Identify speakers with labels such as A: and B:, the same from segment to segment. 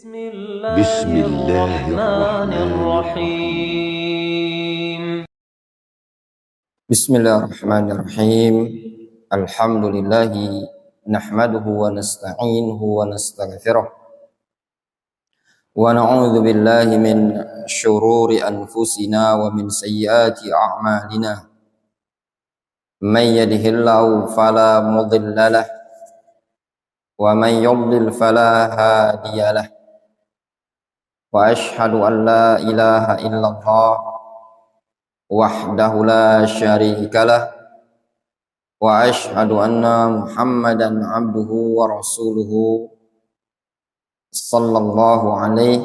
A: بسم الله الرحمن الرحيم.
B: بسم الله الرحمن الرحيم. الحمد لله نحمده ونستعينه ونستغفره ونعوذ بالله من شرور أنفسنا ومن سيئات أعمالنا. من يهده الله فلا مضل له ومن يضلل فلا هادي له. وأشهد أن لا إله إلا الله وحده لا شريك له وأشهد أن محمدا عبده ورسوله صلى الله عليه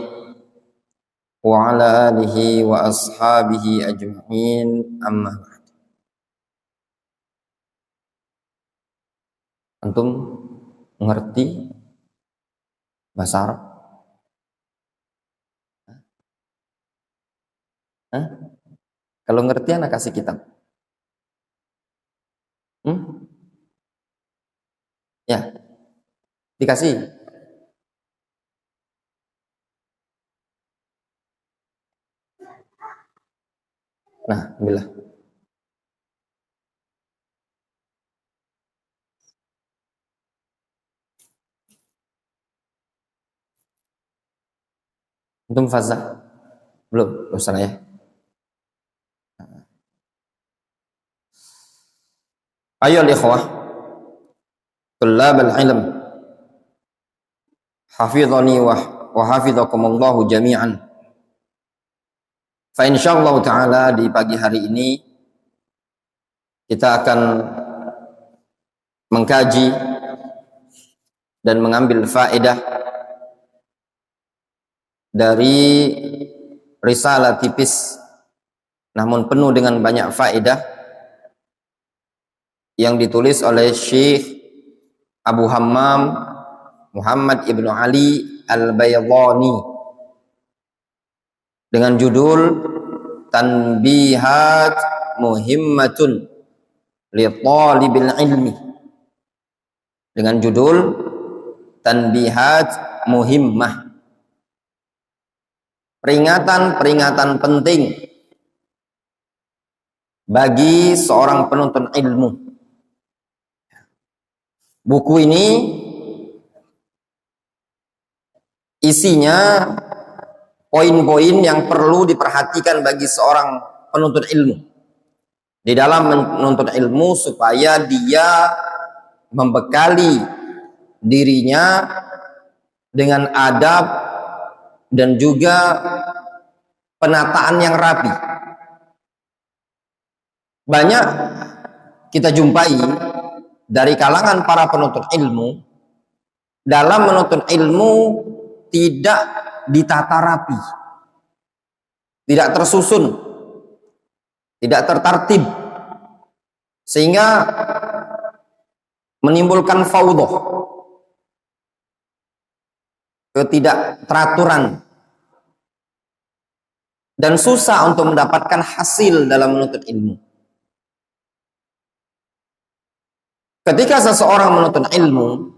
B: وعلى آله وأصحابه أجمعين. أما بعد. Antum mengerti bahasa Arab? Kalau ngerti anak kasih kitab. Ya, dikasih. Nah, alhamdulillah. Antum fazah? Belum sana ya. Ayo ikhwah, tullab al-ilm, hafizani wa hafizakumullahu jami'an. Fa insyaallah taala di pagi hari ini kita akan mengkaji dan mengambil faedah dari risalah tipis namun penuh dengan banyak faedah yang ditulis oleh Syekh Abu Hammam Muhammad ibnu Ali al-Baydhani dengan judul Tanbihat Muhimmatun li Talibil Ilmi. Dengan judul Tanbihat Muhimmah, peringatan-peringatan penting bagi seorang penuntut ilmu. Buku ini isinya poin-poin yang perlu diperhatikan bagi seorang penuntut ilmu di dalam menuntut ilmu, supaya dia membekali dirinya dengan adab dan juga penataan yang rapi. Banyak kita jumpai dari kalangan para penuntut ilmu, dalam menuntut ilmu tidak ditata rapi, tidak tersusun, tidak tertartib, sehingga menimbulkan fawdhah, ketidakteraturan, dan susah untuk mendapatkan hasil dalam menuntut ilmu. Ketika seseorang menuntut ilmu,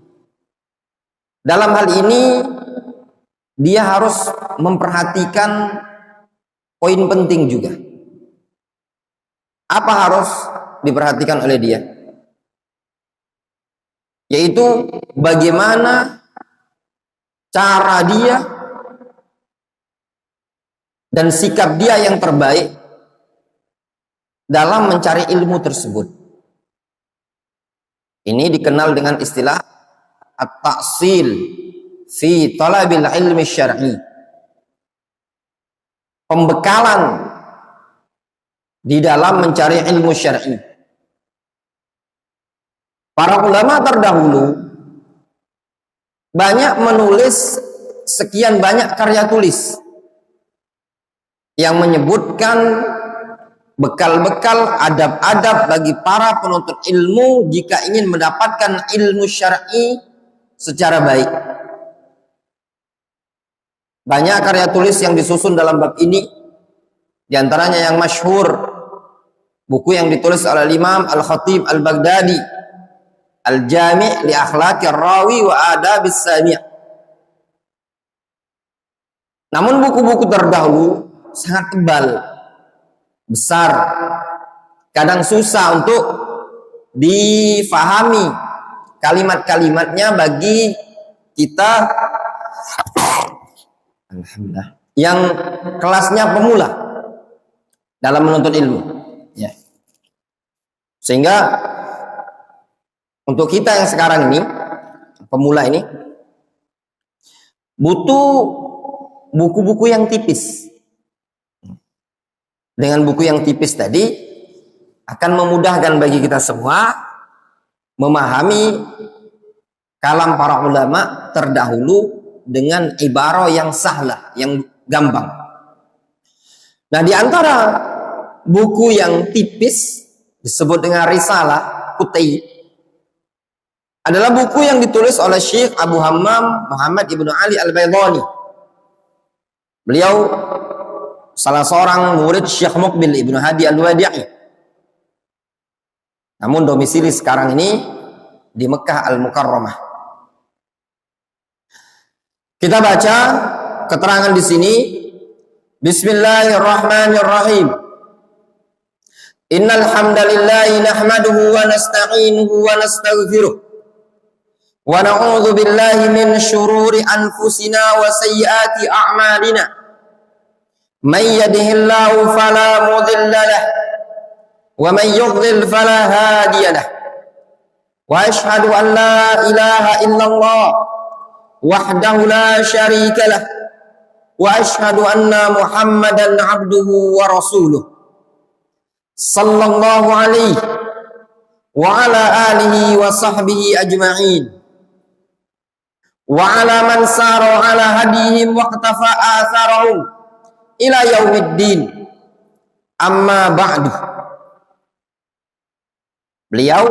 B: dalam hal ini dia harus memperhatikan poin penting juga. Apa harus diperhatikan oleh dia? Yaitu bagaimana cara dia dan sikap dia yang terbaik dalam mencari ilmu tersebut. Ini dikenal dengan istilah at-ta'sil fi talabil ilmi syar'i. Pembekalan di dalam mencari ilmu syar'i. Para ulama terdahulu banyak menulis sekian banyak karya tulis yang menyebutkan bekal-bekal adab-adab bagi para penuntut ilmu jika ingin mendapatkan ilmu syar'i secara baik. Banyak karya tulis yang disusun dalam bab ini, diantaranya yang masyhur, buku yang ditulis oleh Imam Al-Khatib Al-Baghdadi, Al-Jami' li Akhlaqir Rawi wa Adabis Sami'. Al-Jami' li Akhlaqir Rawi wa Adabis Sami'. Namun buku-buku terdahulu sangat tebal, besar, kadang susah untuk difahami kalimat-kalimatnya bagi kita alhamdulillah yang kelasnya pemula dalam menuntut ilmu, ya. Sehingga untuk kita yang sekarang ini pemula ini butuh buku-buku yang tipis. Dengan buku yang tipis tadi akan memudahkan bagi kita semua memahami kalam para ulama terdahulu dengan ibarah yang sahlah, yang gampang. Nah, di antara buku yang tipis disebut dengan Risalah Qutay adalah buku yang ditulis oleh Syekh Abu Hammam Muhammad ibnu Ali al-Baydhani. Beliau salah seorang murid Syekh Muqbil ibnu Hadi al-Wadi'i. Namun domisili sekarang ini di Mekah Al-Mukarramah. Kita baca keterangan di sini. Bismillahirrahmanirrahim. Innal hamdalillahi nahmaduhu wa nasta'inuhu wa nastaghfiruh. Wa na'udzu billahi min syururi anfusina wa sayyiati a'malina. من يهده الله فلا مضل له ومن يضلل فلا هادي له وأشهد أن لا إله إلا الله وحده لا شريك له وأشهد أن محمدا عبده ورسوله صلى الله عليه وعلى آله وصحبه أجمعين وعلى من سار على هديهم واقتفى آثارهم ila yaumiddin, amma ba'du. Beliau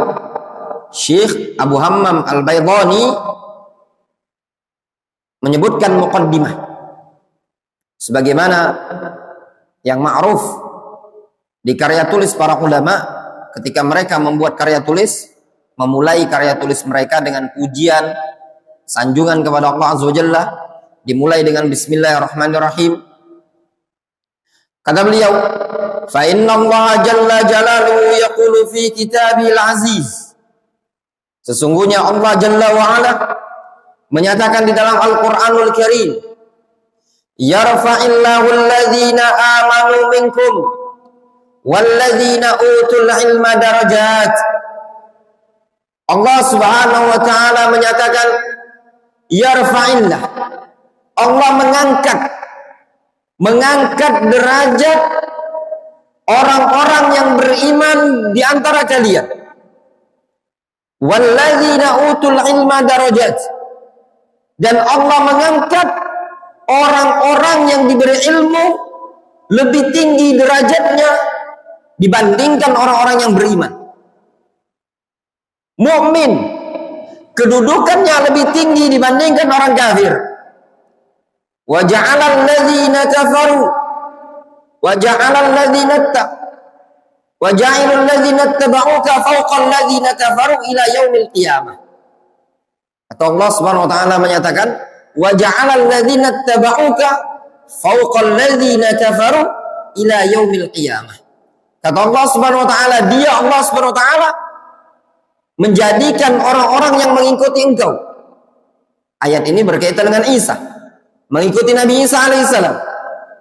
B: Syekh Abu Hammam al-Baydhani menyebutkan muqaddimah sebagaimana yang ma'ruf di karya tulis para ulama. Ketika mereka membuat karya tulis, memulai karya tulis mereka dengan pujian, sanjungan kepada Allah Azza wa Jalla, dimulai dengan Bismillahirrahmanirrahim. Kata beliau, fa inna Allah jalla jalaluhu yaqulu fi kitabil aziz. Sesungguhnya Allah jalla wa ala menyatakan di dalam Al-Qur'anul Karim, yarfa'illahu alladhina amanu minkum walladhina utul ilma darajat. Allah Subhanahu wa taala menyatakan yarfa'illah. Allah mengangkat derajat orang-orang yang beriman di antara kalian. Walladzina utul ilma darajat. Dan Allah mengangkat orang-orang yang diberi ilmu lebih tinggi derajatnya dibandingkan orang-orang yang beriman. Mukmin kedudukannya lebih tinggi dibandingkan orang kafir. Wa ja'alal ladzina kafaru wa ja'alal ladzina wa ja'ilul ladzina tabauka fawqal ladzina kafaru ila yaumil qiyamah. Atau Allah Subhanahu wa taala menyatakan wa ja'alal ladzina tabauka fawqal ladzina kafaru ila yaumil qiyamah. Kata Allah Subhanahu wa taala, dia Allah Subhanahu wa taala menjadikan orang-orang yang mengikuti engkau. Ayat ini berkaitan dengan Isa. Mengikuti Nabi Isa alaihissalam,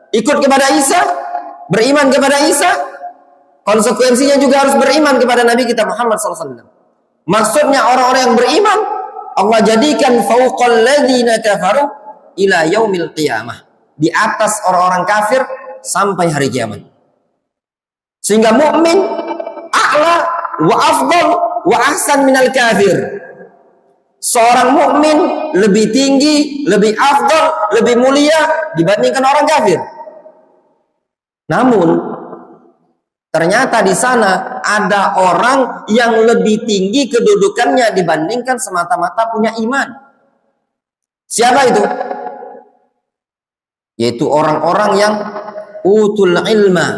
B: ikut kepada Isa, beriman kepada Isa, konsekuensinya juga harus beriman kepada Nabi kita Muhammad SAW. Maksudnya orang-orang yang beriman Allah jadikan fauqal ladzina kafaru ila yaumil qiyamah, di atas orang-orang kafir sampai hari kiamat. Sehingga mukmin a'la wa afdal wa ahsan minal kafir. Seorang mukmin lebih tinggi, lebih afdal, lebih mulia dibandingkan orang kafir. Namun ternyata di sana ada orang yang lebih tinggi kedudukannya dibandingkan semata-mata punya iman. Siapa itu? Yaitu orang-orang yang utul ilma,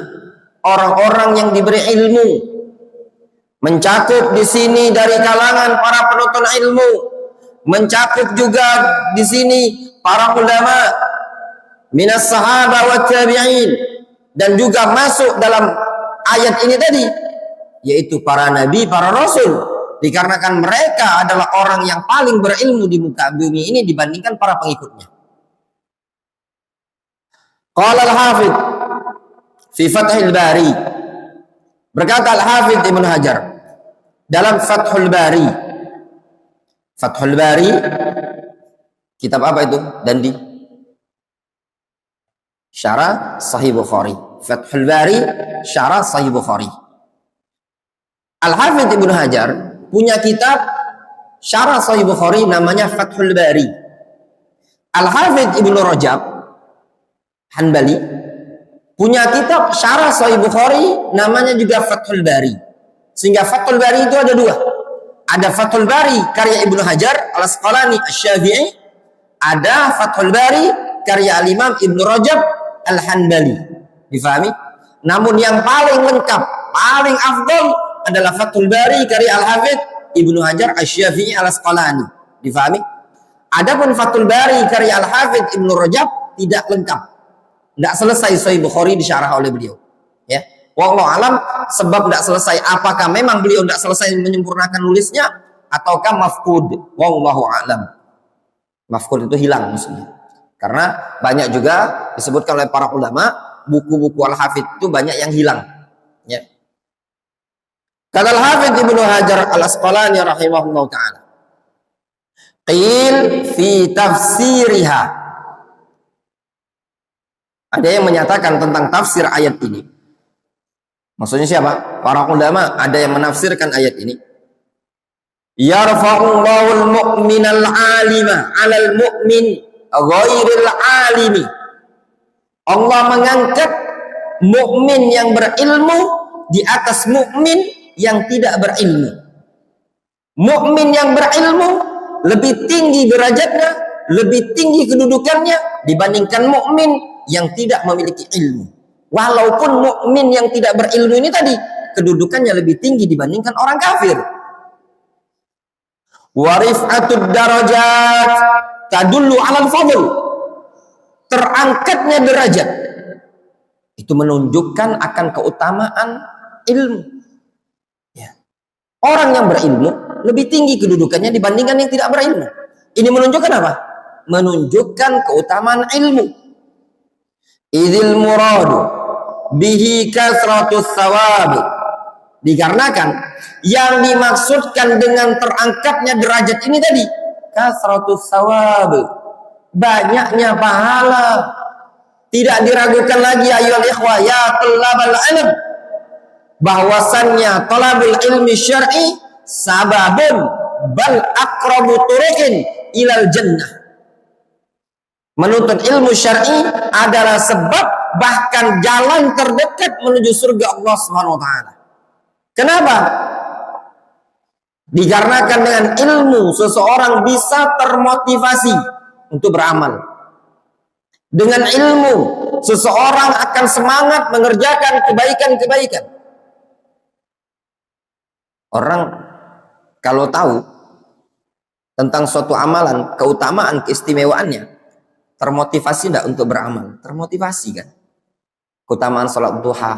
B: orang-orang yang diberi ilmu. Mencakup di sini dari kalangan para penuntut ilmu, mencakup juga di sini para ulama minas sahaba wa tabi'in, dan juga masuk dalam ayat ini tadi, yaitu para nabi, para rasul, dikarenakan mereka adalah orang yang paling berilmu di muka bumi ini dibandingkan para pengikutnya. Qala al-Hafidh fi Fathul Bari, berkata al-Hafidh Ibnu Hajar dalam Fathul Bari. Fathul Bari kitab apa itu? Dandi? Syarah Sahih Bukhari. Fathul Bari Syarah Sahih Bukhari. Al-Hafidh Ibnu Hajar punya kitab Syarah Sahih Bukhari namanya Fathul Bari. Al-Hafidh Ibnu Rajab Hanbali punya kitab Syarah Sahih Bukhari namanya juga Fathul Bari. Sehingga Fathul Bari itu ada dua. Ada Fathul Bari karya Ibnu Hajar Al-Asqalani Asy-Syafi'i, ada Fathul Bari karya Al-Imam Ibnu Rajab Al-Hanbali. Difahami? Namun yang paling lengkap, paling afdal adalah Fathul Bari karya Al-Hafidh Ibnu Hajar Asy-Syafi'i Al-Asqalani. Difahami? Adapun Fathul Bari karya Al-Hafidh Ibnu Rajab tidak lengkap. Tidak selesai Sahih Bukhari disyarah oleh beliau. Ya. Wallahu alam, sebab tidak selesai, apakah memang beliau tidak selesai menyempurnakan nulisnya ataukah mafqud? Wallahu alam. Mafqud itu hilang maksudnya. Karena banyak juga disebutkan oleh para ulama, buku-buku Al-Hafidh itu banyak yang hilang. Ya. Kata Al-Hafidh Ibnu Hajar Al-Asqalani rahimahullah ta'ala, qil fi tafsiriha, ada yang menyatakan tentang tafsir ayat ini. Maksudnya siapa? Para ulama ada yang menafsirkan ayat ini. Yarfa'ullahul mu'minal 'alima 'alal mu'min ghairil 'alimi. Allah mengangkat mukmin yang berilmu di atas mukmin yang tidak berilmu. Mukmin yang berilmu lebih tinggi derajatnya, lebih tinggi kedudukannya dibandingkan mukmin yang tidak memiliki ilmu. Walaupun mukmin yang tidak berilmu ini tadi kedudukannya lebih tinggi dibandingkan orang kafir. Wa rif'atud darajat tadullu 'alal fadl. Terangkatnya derajat itu menunjukkan akan keutamaan ilmu. Ya. Orang yang berilmu lebih tinggi kedudukannya dibandingkan yang tidak berilmu. Ini menunjukkan apa? Menunjukkan keutamaan ilmu. Idzil muradu bihi kasratus thawab, dikarenakan yang dimaksudkan dengan terangkatnya derajat ini tadi kasratus thawab, banyaknya pahala. Tidak diragukan lagi ayyuhal ikhwah ya talabal ilm, bahwasannya talabul ilmi syar'i sababun bal aqrabu turuqin ilal jannah. Menuntut ilmu syar'i adalah sebab, bahkan jalan terdekat menuju surga Allah Subhanahu wa taala. Kenapa? Dikarenakan dengan ilmu seseorang bisa termotivasi untuk beramal. Dengan ilmu seseorang akan semangat mengerjakan kebaikan-kebaikan. Orang kalau tahu tentang suatu amalan, keutamaan, keistimewaannya, termotivasi tidak untuk beramal? Termotivasi kan? Keutamaan sholat duha,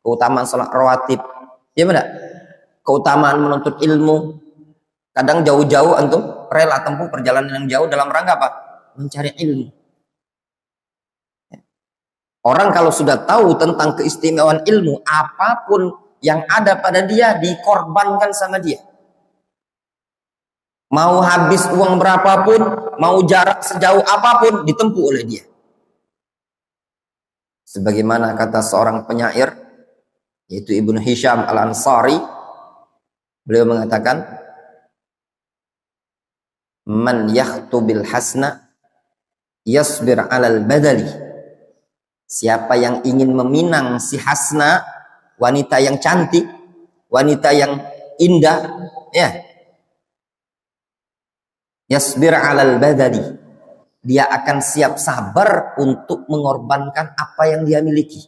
B: keutamaan sholat rawatib, ya benar? Keutamaan menuntut ilmu. Kadang jauh-jauh antum rela tempuh perjalanan yang jauh dalam rangka apa? Mencari ilmu. Orang kalau sudah tahu tentang keistimewaan ilmu, apapun yang ada pada dia dikorbankan sama dia. Mau habis uang berapapun, mau jarak sejauh apapun ditempuh oleh dia. Sebagaimana kata seorang penyair, yaitu Ibnu Hisham Al-Ansari, beliau mengatakan, man yakhtubil hasna yasbir alal badali. Siapa yang ingin meminang si hasna, wanita yang cantik, wanita yang indah, ya, yasbir alal badali, dia akan siap sabar untuk mengorbankan apa yang dia miliki.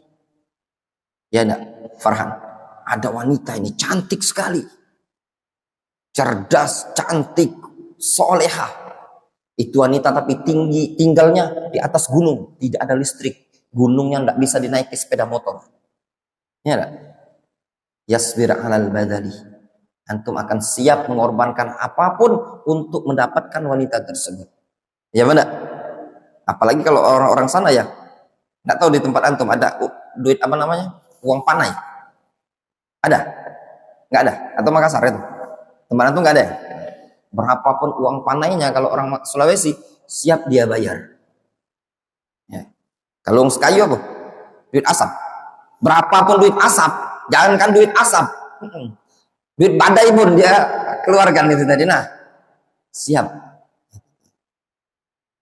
B: Ya enggak, Farhan? Ada wanita ini cantik sekali, cerdas, cantik, solehah, Itu wanita tapi tinggalnya di atas gunung, tidak ada listrik. Gunungnya tidak bisa dinaiki sepeda motor. Ya enggak? Yasbir 'alal badali. Antum akan siap mengorbankan apapun untuk mendapatkan wanita tersebut. Ya benar? Apalagi kalau orang-orang sana ya, enggak tahu di tempat antum ada duit apa namanya? Uang panai. Ada? Enggak ada? Atau Makassar itu? Tempat antum enggak ada ya? Berapapun uang panainya kalau orang Sulawesi siap dia bayar. Ya. Kalau uang sekayu apa? Duit asap. Berapapun duit asap, jangankan duit asap, duit badai pun dia keluarkan itu tadi. Nah, siap.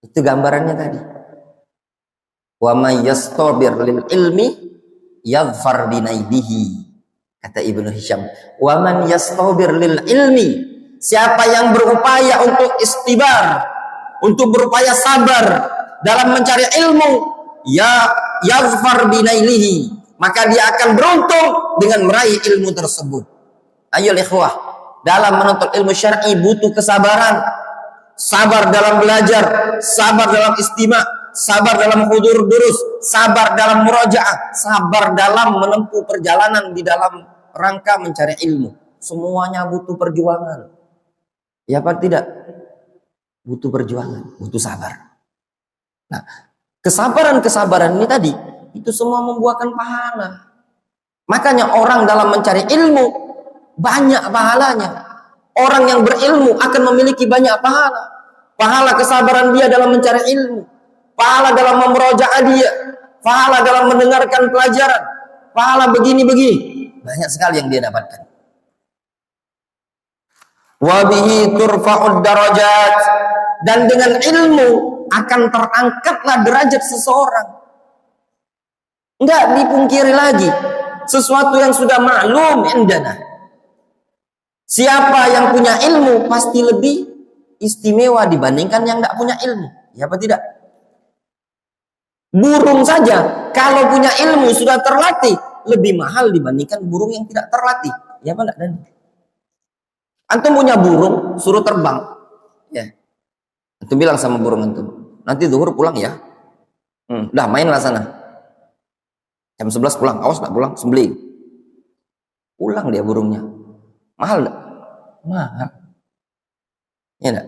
B: Itu gambarannya tadi. Wa may yastabir lil ilmi yadhfar binaidihi. Kata Ibnu Hisham, wa man yastabir lil ilmi, siapa yang berupaya untuk istibar, untuk berupaya sabar dalam mencari ilmu, ya yazfar binailihi, maka dia akan beruntung dengan meraih ilmu tersebut. Ayo ikhwah, dalam menuntut ilmu syar'i butuh kesabaran. Sabar dalam belajar, sabar dalam istima', sabar dalam hudur durus, sabar dalam murajaah, sabar dalam menempuh perjalanan di dalam rangka mencari ilmu. Semuanya butuh perjuangan. Ya apa tidak? Butuh perjuangan, butuh sabar. Nah, kesabaran-kesabaran ini tadi, itu semua membuahkan pahala. Makanya orang dalam mencari ilmu, banyak pahalanya. Orang yang berilmu akan memiliki banyak pahala. Pahala kesabaran dia dalam mencari ilmu. Pahala dalam memurojaah dia. Pahala dalam mendengarkan pelajaran. Pahala begini-begini. Banyak sekali yang dia dapatkan. Wabihi turfa'ud darajat, dan dengan ilmu akan terangkatlah derajat seseorang. Enggak dipungkiri lagi, sesuatu yang sudah maklum indana. Siapa yang punya ilmu pasti lebih istimewa dibandingkan yang enggak punya ilmu. Ya apa tidak? Burung saja kalau punya ilmu sudah terlatih lebih mahal dibandingkan burung yang tidak terlatih. Ya apa enggak? Dan antum punya burung, suruh terbang. Ya. Antum bilang sama burung antum, nanti zuhur pulang ya. Udah mainlah sana. Jam 11 pulang, awas tak pulang, sembelih. Pulang dia burungnya. Mahal enggak? Mahal. Ya enggak?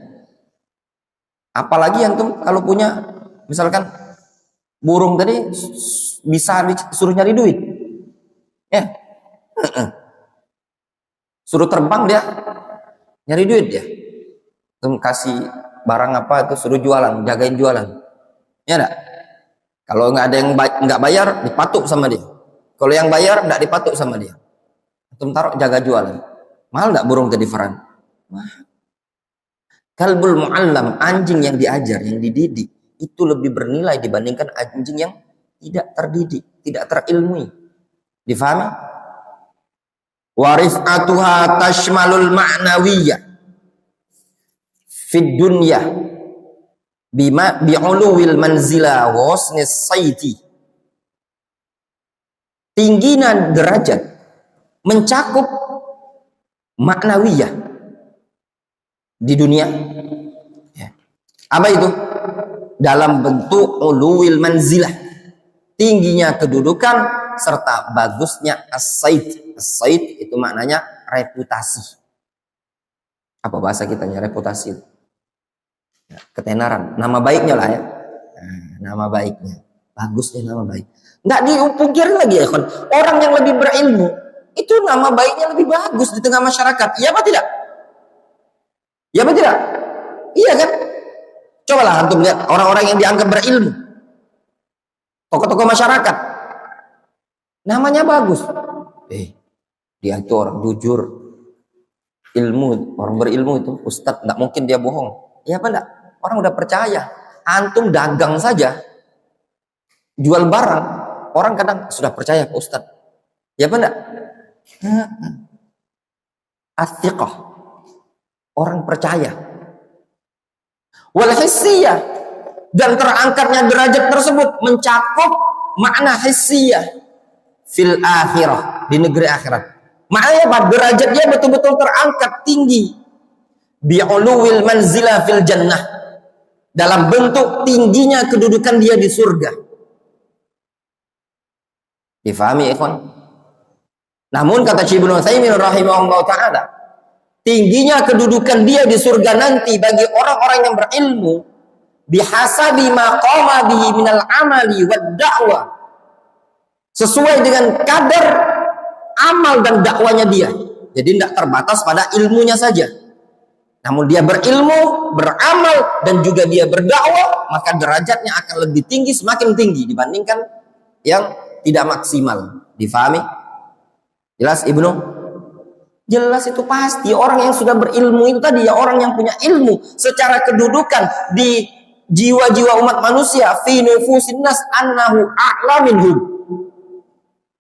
B: Apalagi antum kalau punya, misalkan burung tadi bisa disuruh nyari duit. Ya. Suruh terbang dia nyari duit ya. Kasih barang apa itu suruh jualan, jagain jualan. Ya enggak? Kalau nggak ada yang nggak bayar, dipatuk sama dia. Kalau yang bayar nggak dipatuk sama dia. Antum taruh jaga jualan. Mahal nggak burung tadi Farhan? Mahal. Kalbul mu'allam, anjing yang diajar, yang dididik, itu lebih bernilai dibandingkan anjing yang tidak terdidik, tidak terilmui. Difahami? Warif'atuha tashmalul ma'nawiyah fid dunya bima bi'uluwil manzila wa husnis sayti. Tingginya derajat mencakup maknawiyah di dunia. Ya. Apa itu? Dalam bentuk uluwil manzilah, tingginya kedudukan serta bagusnya as-sayd. As-sayd itu maknanya reputasi. Apa bahasa kitanya reputasi? Ya, ketenaran, nama baiknya lah ya. Nah, nama baiknya, bagusnya nama baik. Nggak dipungkiri lagi ya kan, orang yang lebih berilmu itu nama baiknya lebih bagus di tengah masyarakat. Iya apa tidak? Iya apa tidak? Iya kan? Cobalah antum lihat orang-orang yang dianggap berilmu, tokoh-tokoh masyarakat, namanya bagus. Dia itu orang jujur, ilmu, orang berilmu itu ustadz, nggak mungkin dia bohong. Iya apa enggak? Orang udah percaya. Antum dagang saja, jual barang, orang kadang sudah percaya ke ustadz. Iya apa enggak? As-thiqah, orang percaya. Wal hissiyah, dan terangkatnya derajat tersebut mencakup makna hissiyah fil akhirah, di negeri akhirat. Maknanya apa? Derajat dia betul-betul terangkat tinggi. Bi'uluwil manzila fil jannah, dalam bentuk tingginya kedudukan dia di surga. Difahami ikhwan? Namun kata Syekh Ibnu Utsaimin rahimahullah taala, tingginya kedudukan dia di surga nanti bagi orang-orang yang berilmu bihasabi maqama bihi minal amali wad da'wah, sesuai dengan kadar amal dan dakwanya dia. Jadi tidak terbatas pada ilmunya saja, namun dia berilmu, beramal, dan juga dia berdakwah, maka derajatnya akan lebih tinggi, semakin tinggi dibandingkan yang tidak maksimal. Difahami? Jelas Ibnu? Jelas itu pasti. Orang yang sudah berilmu itu tadi ya orang yang punya ilmu secara kedudukan di jiwa-jiwa umat manusia, fi nufusin nas annahu a'la minhum.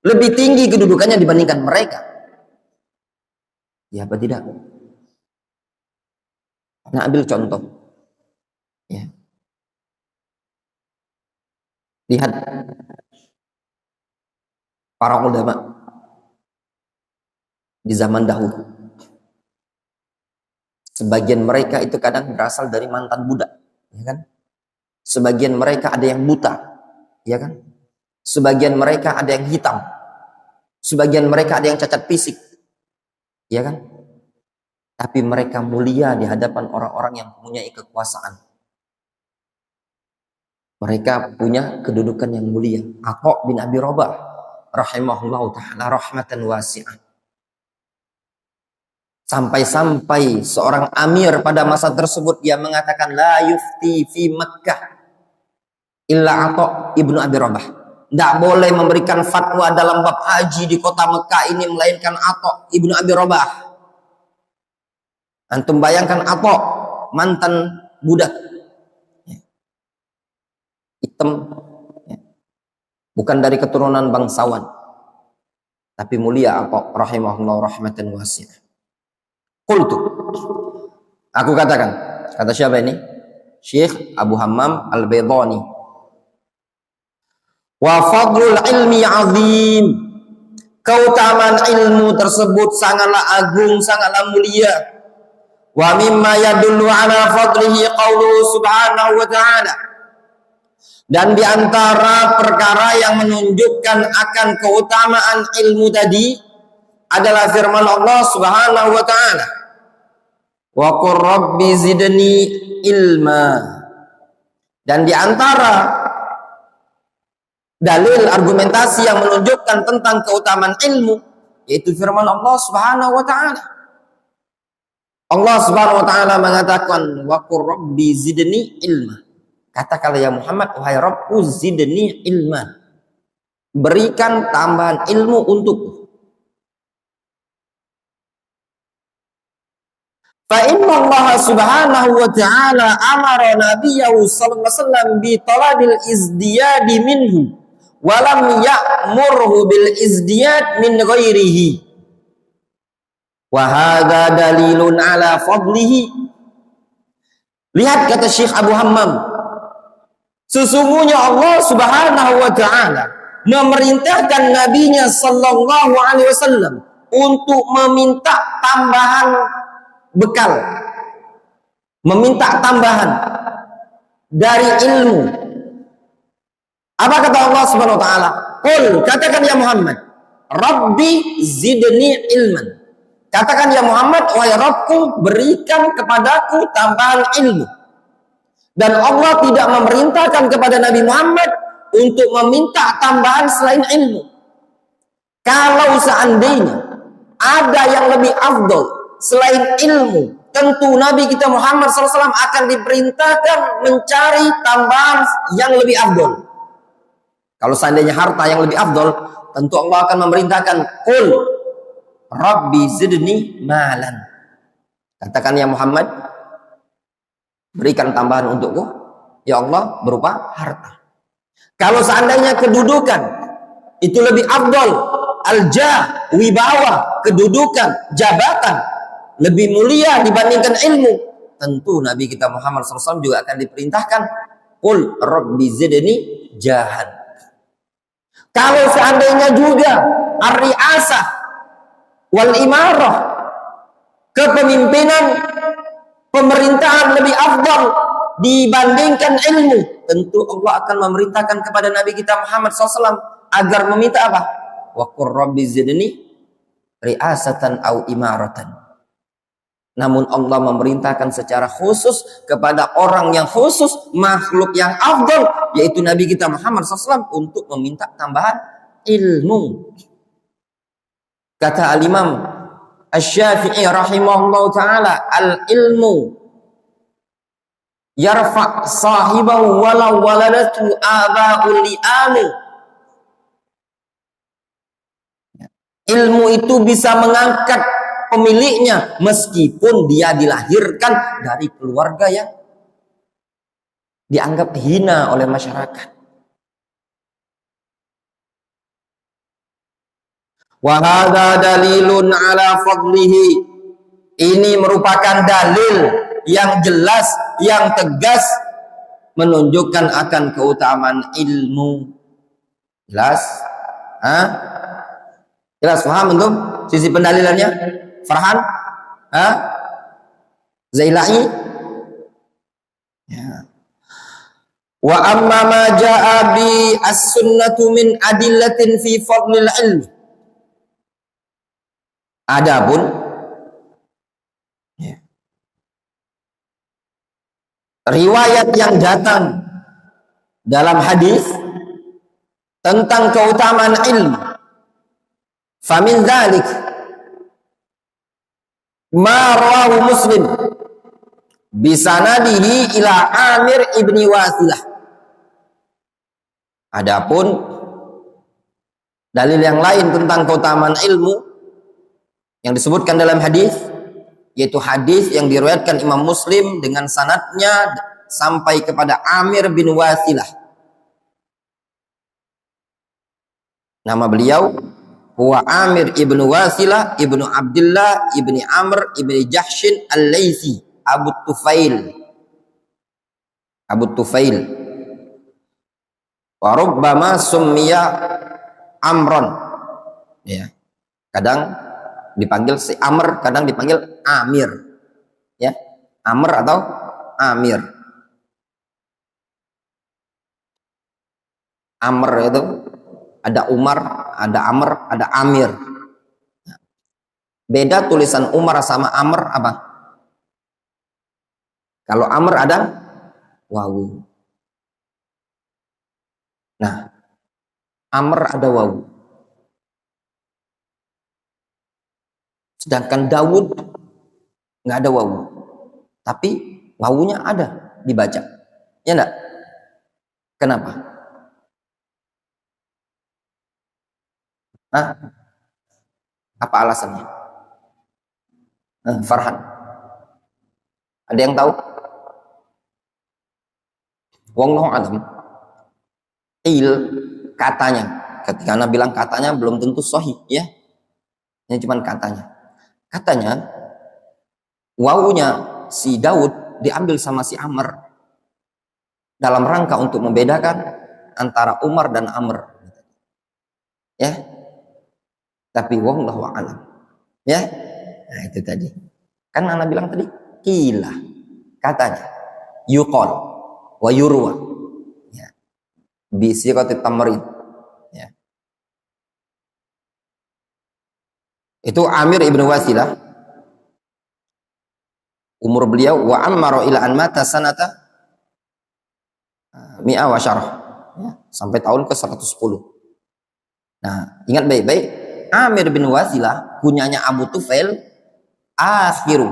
B: Lebih tinggi kedudukannya dibandingkan mereka. Ya apa tidak? Nah, ambil contoh. Ya. Lihat para ulama di zaman dahulu. Sebagian mereka itu kadang berasal dari mantan budak, ya kan? Sebagian mereka ada yang buta, ya kan? Sebagian mereka ada yang hitam. Sebagian mereka ada yang cacat fisik, ya kan? Tapi mereka mulia di hadapan orang-orang yang mempunyai kekuasaan. Mereka punya kedudukan yang mulia. Atha bin Abi Rabah rahimahullahu ta'ala rahmatan wasi'ah. Sampai-sampai seorang amir pada masa tersebut dia mengatakan la yufti fi Makkah illa Atha ibnu Abi Rabah. Tidak boleh memberikan fatwa dalam bab haji di kota Mekah ini melainkan Atha ibnu Abi Rabah. Antum bayangkan Atha, mantan budak, hitam, bukan dari keturunan bangsawan, tapi mulia Atha rahimahullah rahmatan wasi'ah. Qultu, aku katakan, kata siapa ini? Syekh Abu Hammam Al-Baydhani. Wa fadlul ilmi azim. Keutamaan ilmu tersebut sangatlah agung, sangatlah mulia. Wa mimma yadullu ala fadlihi qauluhu subhanahu wa ta'ala. Dan di antara perkara yang menunjukkan akan keutamaan ilmu tadi adalah firman Allah subhanahu wa ta'ala. Wa qur rabbi zidni ilma. Dan di antara dalil argumentasi yang menunjukkan tentang keutamaan ilmu yaitu firman Allah subhanahu wa ta'ala. Allah subhanahu wa ta'ala mengatakan wa qur rabbi zidni ilma. Katakanlah ya Muhammad, wahai Rabbku zidni ilma. Berikan tambahan ilmu untukku. Fa inna Allah subhanahu wa ta'ala amara nabiyahu sallallahu alaihi wasallam bi talabil izdiyadi minhu wa lam ya'murhu bil izdiyad min ghairihi. Wa hadha dalilun ala fadlihi. Lihat kata Syekh Abu Hammam, sesungguhnya Allah subhanahu wa ta'ala memerintahkan nabinya sallallahu alaihi wasallam untuk meminta tambahan bekal, meminta tambahan dari ilmu. Apa kata Allah subhanahu wa ta'ala? Qul, katakan ya Muhammad, Rabbi zidni ilman. Katakan ya Muhammad, wahai Rabbku berikan kepadaku tambahan ilmu. Dan Allah tidak memerintahkan kepada Nabi Muhammad untuk meminta tambahan selain ilmu. Kalau seandainya ada yang lebih afdol selain ilmu, tentu Nabi kita Muhammad SAW akan diperintahkan mencari tambahan yang lebih afdol. Kalau seandainya harta yang lebih afdol, tentu Allah akan memerintahkan qul Rabbi zidni malan. Katakan ya Muhammad, berikan tambahan untukku ya Allah berupa harta. Kalau seandainya kedudukan itu lebih afdol, al-jah, wibawa, kedudukan, jabatan lebih mulia dibandingkan ilmu, tentu Nabi kita Muhammad SAW juga akan diperintahkan qul rabbi zidni jahan. Kalau seandainya juga ar-ri'asah wal imarah, kepemimpinan, pemerintahan lebih afdal dibandingkan ilmu, tentu Allah akan memerintahkan kepada Nabi kita Muhammad SAW agar meminta apa? Wa qur rabbi zidni ri'asatan au imaratan. Namun Allah memerintahkan secara khusus kepada orang yang khusus, makhluk yang afdal, yaitu Nabi kita Muhammad SAW, untuk meminta tambahan ilmu. Kata al-Imam Asy-Syafi'i rahimahullah ta'ala, al-ilmu yarfa' sahibahu walau waladatu aba'ul li'amu. Ilmu itu bisa mengangkat pemiliknya meskipun dia dilahirkan dari keluarga yang dianggap hina oleh masyarakat. Wa hadza dalilun ala fadlihi. Ini merupakan dalil yang jelas, yang tegas menunjukkan akan keutamaan ilmu. Jelas? Hah? Jelas, paham untuk sisi pendalilannya? Farhan? Hah? Zailai? Ya. Wa amma ma jaa bi as-sunnatu min adillatin fi fadlil ilmi. Adapun ya, riwayat yang datang dalam hadis tentang keutamaan ilmu, famin dzalik ma rawahu Muslim bisanadihi ila Amir ibni Wasilah. Adapun dalil yang lain tentang keutamaan ilmu yang disebutkan dalam hadis, yaitu hadis yang diriwayatkan Imam Muslim dengan sanadnya sampai kepada Amir bin Wasilah. Nama beliau huwa Amir ibnu Wasilah ibnu Abdullah ibni Amr ibni Jahshin al-Laythi Abu Tufail. Wa rubbama summiya Amron. Ya. Kadang dipanggil si Amr, kadang dipanggil Amir. Ya. Amr atau Amir. Amr itu ada Umar, ada Amr, ada Amir. Beda tulisan Umar sama Amr apa? Kalau Amr ada wawu. Nah, Amr ada wawu. Sedangkan Daud nggak ada wawu. Tapi wawunya ada dibaca. Ya enggak? Kenapa? Hah? Apa alasannya? Farhan. Ada yang tahu? Wallahu a'lam. Katanya, ketika Anda bilang katanya belum tentu sahih, ya. Ini cuma katanya. Katanya wawunya si Daud diambil sama si Amr dalam rangka untuk membedakan antara Umar dan Amr. Ya. Tapi wallahu a'lam. Ya. Nah, itu tadi. Kan Anda bilang tadi kila. Katanya yuqal wa yurwa. Ya. Bi siqati tamrid. Ya. Itu Amir ibnu Wasilah. Umur beliau wa ammara ila an mata sanata mi'a wa syarah. Ya, sampai tahun ke-110. Nah, ingat baik-baik, Amir bin Wasilah punyanya Abu Tufail akhiru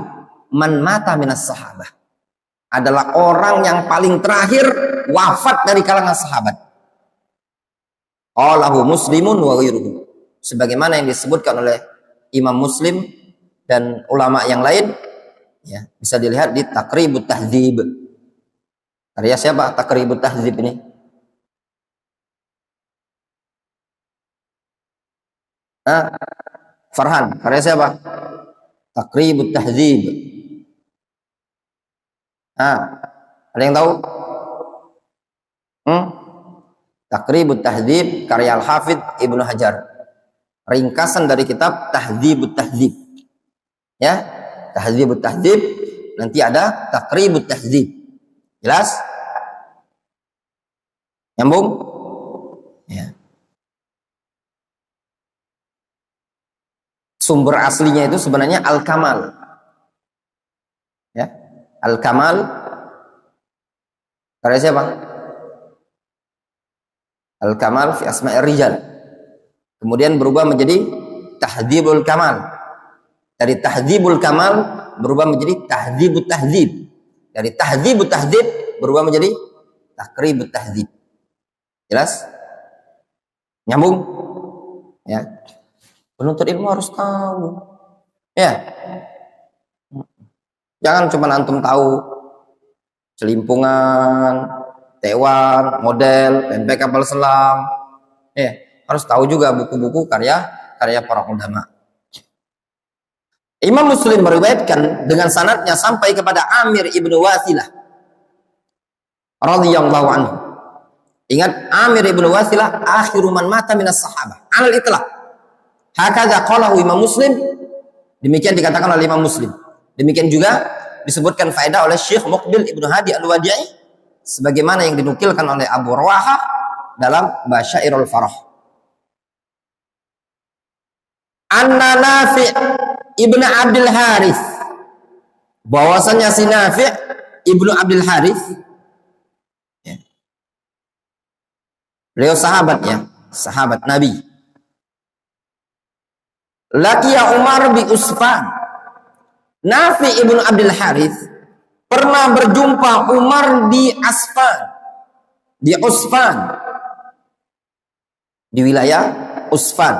B: man mata minas sahabah. Adalah orang yang paling terakhir wafat dari kalangan sahabat. Qalahu Muslimun wa ghairuhu. Sebagaimana yang disebutkan oleh Imam Muslim dan ulama yang lain, ya, bisa dilihat di Taqribut Tahdzib. Karya siapa Taqribut Tahdzib ini? Farhan, karya siapa? Taqribut Tahdzib. Ada yang tahu? Taqribut Tahdzib karya Al-Hafidz Ibnu Hajar. Ringkasan dari kitab Tahdzibut Tahdzib. Ya, Tahdzibut Tahdzib, nanti ada Taqribut Tahdzib. Jelas? Nyambung? Ya. Sumber aslinya itu sebenarnya Al-Kamal. Ya. Al-Kamal karya siapa? Al-Kamal fi Asma'ir Rijal. Kemudian berubah menjadi Tahdzibul Kamal. Dari Tahdzibul Kamal berubah menjadi Tahdzibut Tahdzib. Dari Tahdzibut Tahdzib berubah menjadi Takribut Tahdzib. Jelas? Nyambung? Ya. Penuntut ilmu harus tahu. Ya. Jangan cuma antum tahu celimpungan, tewan, model, tempe kapal selam. Ya, harus tahu juga buku-buku karya para ulama. Imam Muslim meriwayatkan dengan sanadnya sampai kepada Amir ibnu Wasilah radhiyallahu anhu. Ingat, Amir ibnu Wasilah akhiru man mata minas sahabah. Alal itlaq. Hakadha qalahu Imam Muslim, demikian dikatakan oleh Imam Muslim. Demikian juga disebutkan faedah oleh Syekh Muqbil Ibnu Hadi Al-Wadi'i sebagaimana yang dinukilkan oleh Abu Rawahah dalam Basyairul Farah. Anna Nafi' Ibnu Abdul Harits, bahwasanya si Nafi' Ibnu Abdul Harits, ya, beliau sahabat, ya, sahabat Nabi. Laqiya Umar bi Usfan. Nafi ibnu Abdul Harits pernah berjumpa Umar di Asfan, di Usfan, di wilayah Usfan.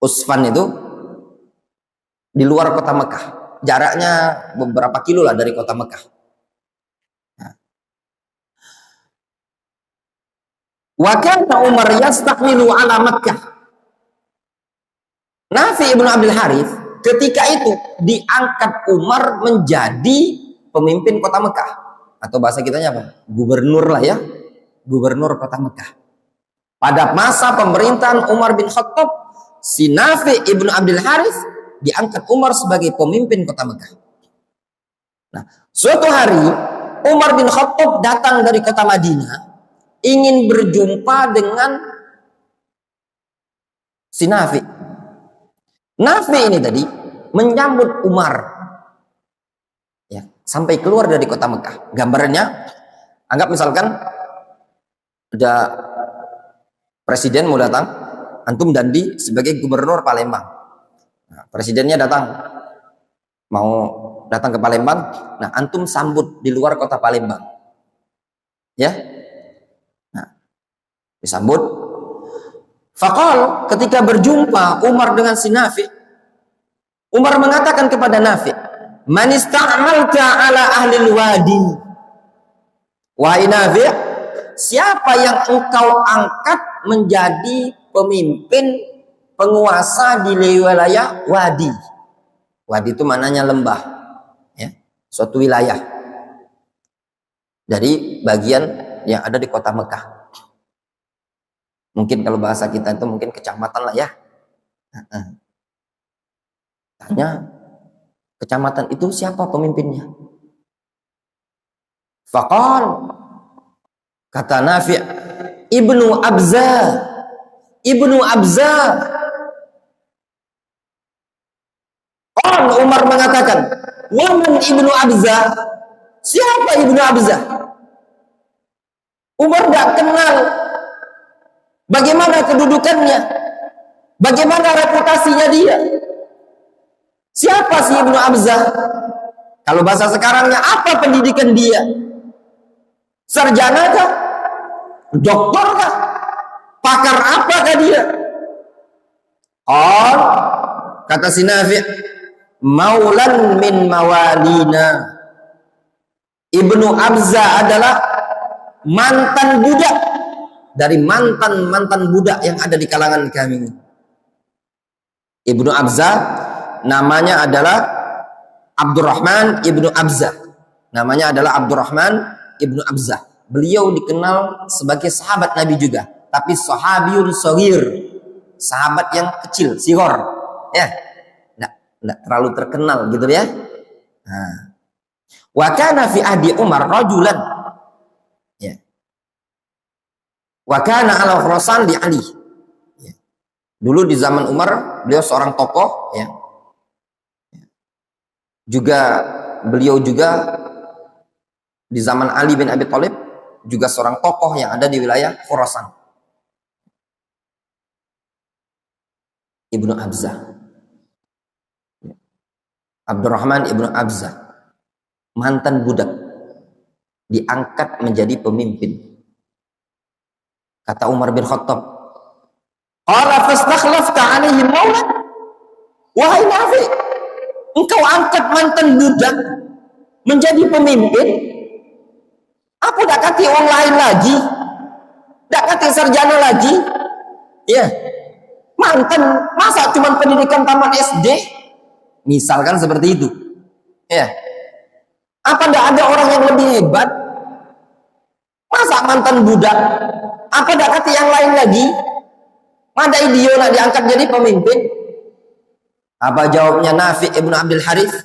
B: Usfan itu di luar kota Mekah, jaraknya beberapa kilo lah dari kota Mekah. Wa kana Umar yastaqmilu ala Makkah. Nafi ibnu Abdul Harits ketika itu diangkat Umar menjadi pemimpin kota Mekah, atau bahasa kitanya apa? Gubernur lah, ya, gubernur kota Mekah. Pada masa pemerintahan Umar bin Khattab, si Nafi ibnu Abdul Harits diangkat Umar sebagai pemimpin kota Mekah. Nah, suatu hari Umar bin Khattab datang dari kota Madinah ingin berjumpa dengan si Nafi. Nafi ini tadi menyambut Umar, ya, sampai keluar dari kota Mekah. Gambarannya, anggap misalkan ada presiden mau datang, antum dandi sebagai gubernur Palembang. Nah, presidennya datang, mau datang ke Palembang, nah antum sambut di luar kota Palembang, ya. Nah, disambut. Faqal, ketika berjumpa Umar dengan si Nafi, Umar mengatakan kepada Nafi, "Man ista'malta ala ahli wadi." Wahai Nafi, siapa yang engkau angkat menjadi pemimpin penguasa di wilayah wadi? Wadi itu maknanya lembah, ya, suatu wilayah dari bagian yang ada di kota Mekah. Mungkin kalau bahasa kita itu mungkin kecamatan lah, ya. Tanya, kecamatan itu siapa pemimpinnya? Faqal, kata Nafi', Ibnu Abza. Ibnu Abza. Umar mengatakan, "Waman Ibnu Abza?" Siapa Ibnu Abza? Umar tidak kenal bagaimana kedudukannya, bagaimana reputasinya dia. Siapa si Ibnu Abza? Kalau bahasa sekarangnya, apa pendidikan dia? Sarjana kah? Doktor kah? Pakar apakah dia? Kata si Nafi', maulan min mawalina. Ibnu Abza adalah mantan budak dari mantan budak yang ada di kalangan kami. Ibnu Abza namanya adalah Abdurrahman ibnu Abza. Namanya adalah Abdurrahman ibnu Abza. Beliau dikenal sebagai sahabat Nabi juga, tapi sahabiyun shaghir, sahabat yang kecil, sighar, ya, nggak terlalu terkenal gitu ya. Nah, Wa kana fi ahdi Umar rajulan. Ya. Wa kana ala Khurasan di Ali. Ya. Dulu di zaman Umar, beliau seorang tokoh, ya. Beliau juga di zaman Ali bin Abi Thalib juga seorang tokoh yang ada di wilayah Khurasan. Ibnu Abzah. Abdurrahman Ibnu Abzah, mantan budak, diangkat menjadi pemimpin. Kata Umar bin Khattab, qala fastakhlafta alaihim maulan. Wahai Nafi, engkau angkat mantan budak menjadi pemimpin? Apa dak kati orang lain lagi? Dak kati sarjana lagi? Ya. Mantan, masa cuma pendidikan taman SD? Misalkan seperti itu. Ya. Apa ndak ada orang yang lebih hebat? Masa mantan budak? Apa ndak kata yang lain lagi? Mana dia nak diangkat jadi pemimpin? Apa jawabnya Nafi ibnu Abdul Harith?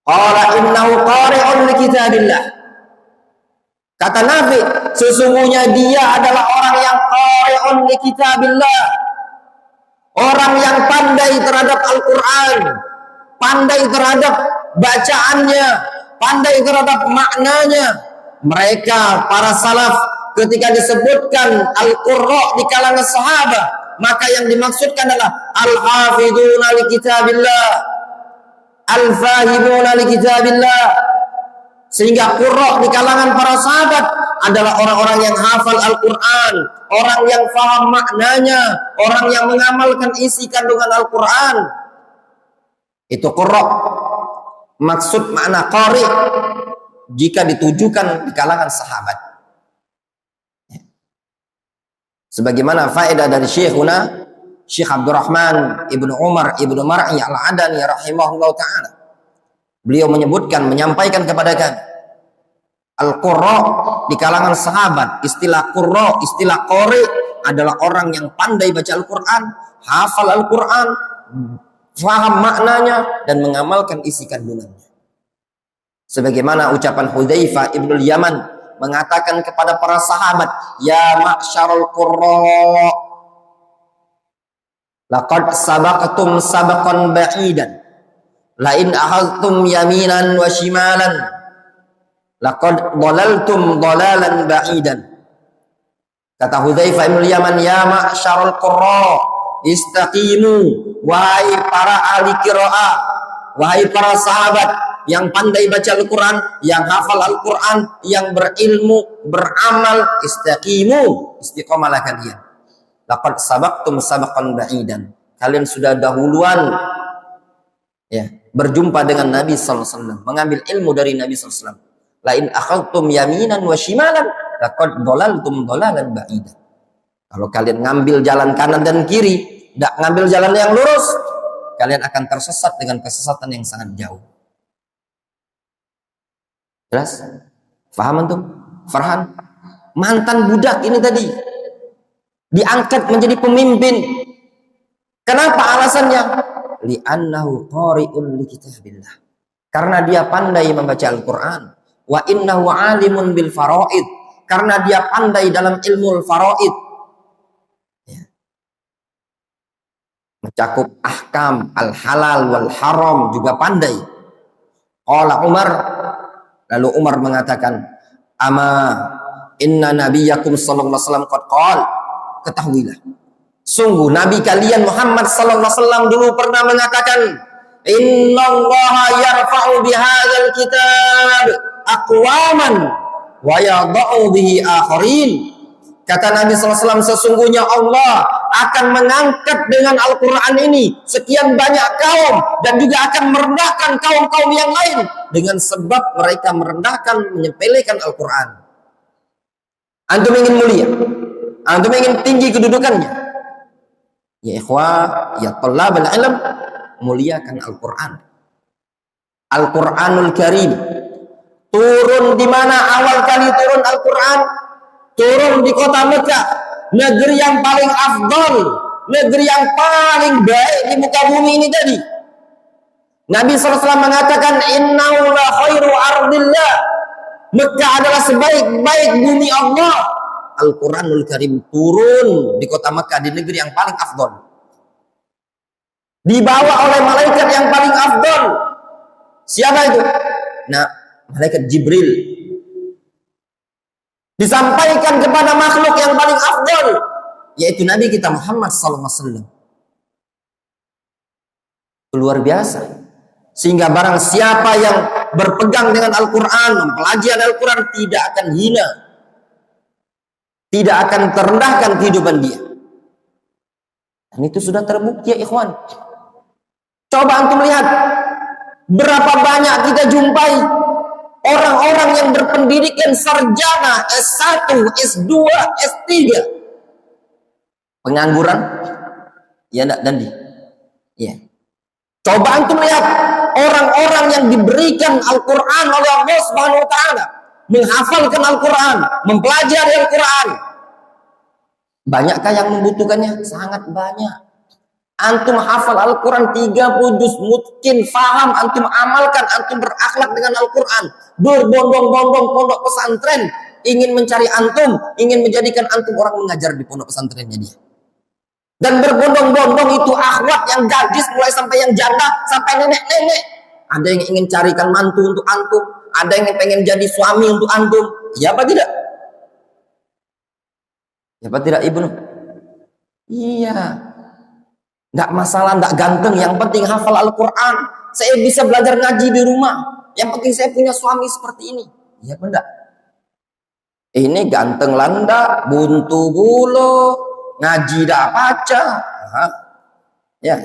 B: Qala innahu qari'un li kitabillah. Kata Nafi, sesungguhnya dia adalah orang yang qari'un li kitabillah. Orang yang pandai terhadap Al-Quran, pandai terhadap bacaannya, pandai terhadap maknanya. Mereka, para salaf, ketika disebutkan Al-Qurra di kalangan sahabat, maka yang dimaksudkan adalah Al-Hafiduna li kitabillah, Al-Fahimuna li kitabillah. Sehingga Qurra di kalangan para sahabat adalah orang-orang yang hafal Al-Quran, orang yang faham maknanya, orang yang mengamalkan isi kandungan Al-Quran. Itu Qurra. Maksud makna qari jika ditujukan di kalangan sahabat. Sebagaimana faedah dari Syekhuna Syekh Abdurrahman Ibnu Umar Ibnu Mar'i Al-Adani rahimahullah ta'ala. Beliau menyebutkan, menyampaikan kepada kami, Al-Qurra di kalangan sahabat, istilah Qurra, istilah Qari adalah orang yang pandai baca Al-Quran, hafal Al-Quran, faham maknanya, dan mengamalkan isi kandungannya. Sebagaimana ucapan Hudzaifah ibnul Yaman mengatakan kepada para sahabat, ya ma'syarul Qurra, laqad sabaqtum sabaqan ba'idan, lain akhadtum yaminan wa shimalan laqad dhalaltum dhalalan ba'idan. Kata Hudzaifah bin Yaman, ya ma'syarul qurra istaqimu, wahai para ahli qiraah, wahai para sahabat yang pandai baca Al-Quran, yang hafal Al-Quran, yang berilmu, beramal, istaqimu, istiqamalah kalian. Laqad sabaqtum sabaqan ba'idan, kalian sudah dahuluan, ya, berjumpa dengan Nabi SAW, mengambil ilmu dari Nabi SAW. Lain akhadtum yaminan wa shimalan laqad dhalaltum dhalalan ba'idan. Kalau kalian ngambil jalan kanan dan kiri, tidak ngambil jalan yang lurus, kalian akan tersesat dengan kesesatan yang sangat jauh. Jelas? Faham antum? Farhan? Mantan budak ini tadi diangkat menjadi pemimpin. Kenapa alasannya? Li'annahu qari'un li kitabillah. Karena dia pandai membaca Al-Quran. Wa innahu alimun bil faraid. Karena dia pandai dalam ilmu al-faraid. Ya. Mencakup ahkam al-halal wal haram juga pandai. Qala Umar, lalu Umar mengatakan, ama inna nabiyakum sallallahu alaihi wasallam qad qala, ketahuilah, sungguh Nabi kalian Muhammad sallallahu alaihi wasallam dulu pernah mengatakan, innallaha yarfa'u bihadzal kitab aqwaman wa yadha'u bihi akharin. Kata Nabi sallallahu alaihi wasallam, sesungguhnya Allah akan mengangkat dengan Al-Quran ini sekian banyak kaum dan juga akan merendahkan kaum-kaum yang lain dengan sebab mereka merendahkan, menyepelekan Al-Quran. Antum ingin mulia, antum ingin tinggi kedudukannya, ya ikhwah, ya thalabul ilm, muliakan Al-Quran. Al-Quranul Karim turun di mana awal kali turun Al-Quran? Turun di kota Mekah, negeri yang paling afdal, negeri yang paling baik di muka bumi ini tadi. Nabi SAW mengatakan, innahu la khairu ardillah. Mekah adalah sebaik-baik bumi Allah. Al-Quranul Karim turun di kota Mekah, di negeri yang paling afdol. Dibawa oleh malaikat yang paling afdol. Siapa itu? Nah, malaikat Jibril. Disampaikan kepada makhluk yang paling afdol, yaitu Nabi kita Muhammad SAW. Luar biasa. Sehingga barang siapa yang berpegang dengan Al-Quran, mempelajari Al-Quran, tidak akan hina, tidak akan terendahkan kehidupan dia. Dan itu sudah terbukti ya ikhwan. Coba antum lihat, berapa banyak kita jumpai orang-orang yang berpendidikan sarjana, S1, S2, S3, pengangguran, ya enggak, Dandi? Ya. Coba antum lihat orang-orang yang diberikan Al-Quran oleh Allah Subhanahu wa Ta'ala, menghafalkan Al-Quran, mempelajari Al-Quran. Banyakkah yang membutuhkannya? Sangat banyak. Antum hafal Al-Quran 30 juz, mungkin faham, antum amalkan, antum berakhlak dengan Al-Quran, berbondong-bondong pondok pesantren, ingin mencari antum, ingin menjadikan antum orang mengajar di pondok pesantrennya dia. Dan berbondong-bondong itu akhwat yang gadis, mulai sampai yang janda, sampai nenek-nenek. Ada yang ingin carikan mantu untuk antum, ada yang pengen jadi suami untuk antum. Ya apa tidak? Ya apa tidak, Ibnu? Iya. Nggak masalah, nggak ganteng, yang penting hafal Al-Quran. Saya bisa belajar ngaji di rumah, yang penting saya punya suami seperti ini. Iya benar. Ini ganteng landa, buntu bulu, ngaji dah baca. Ya,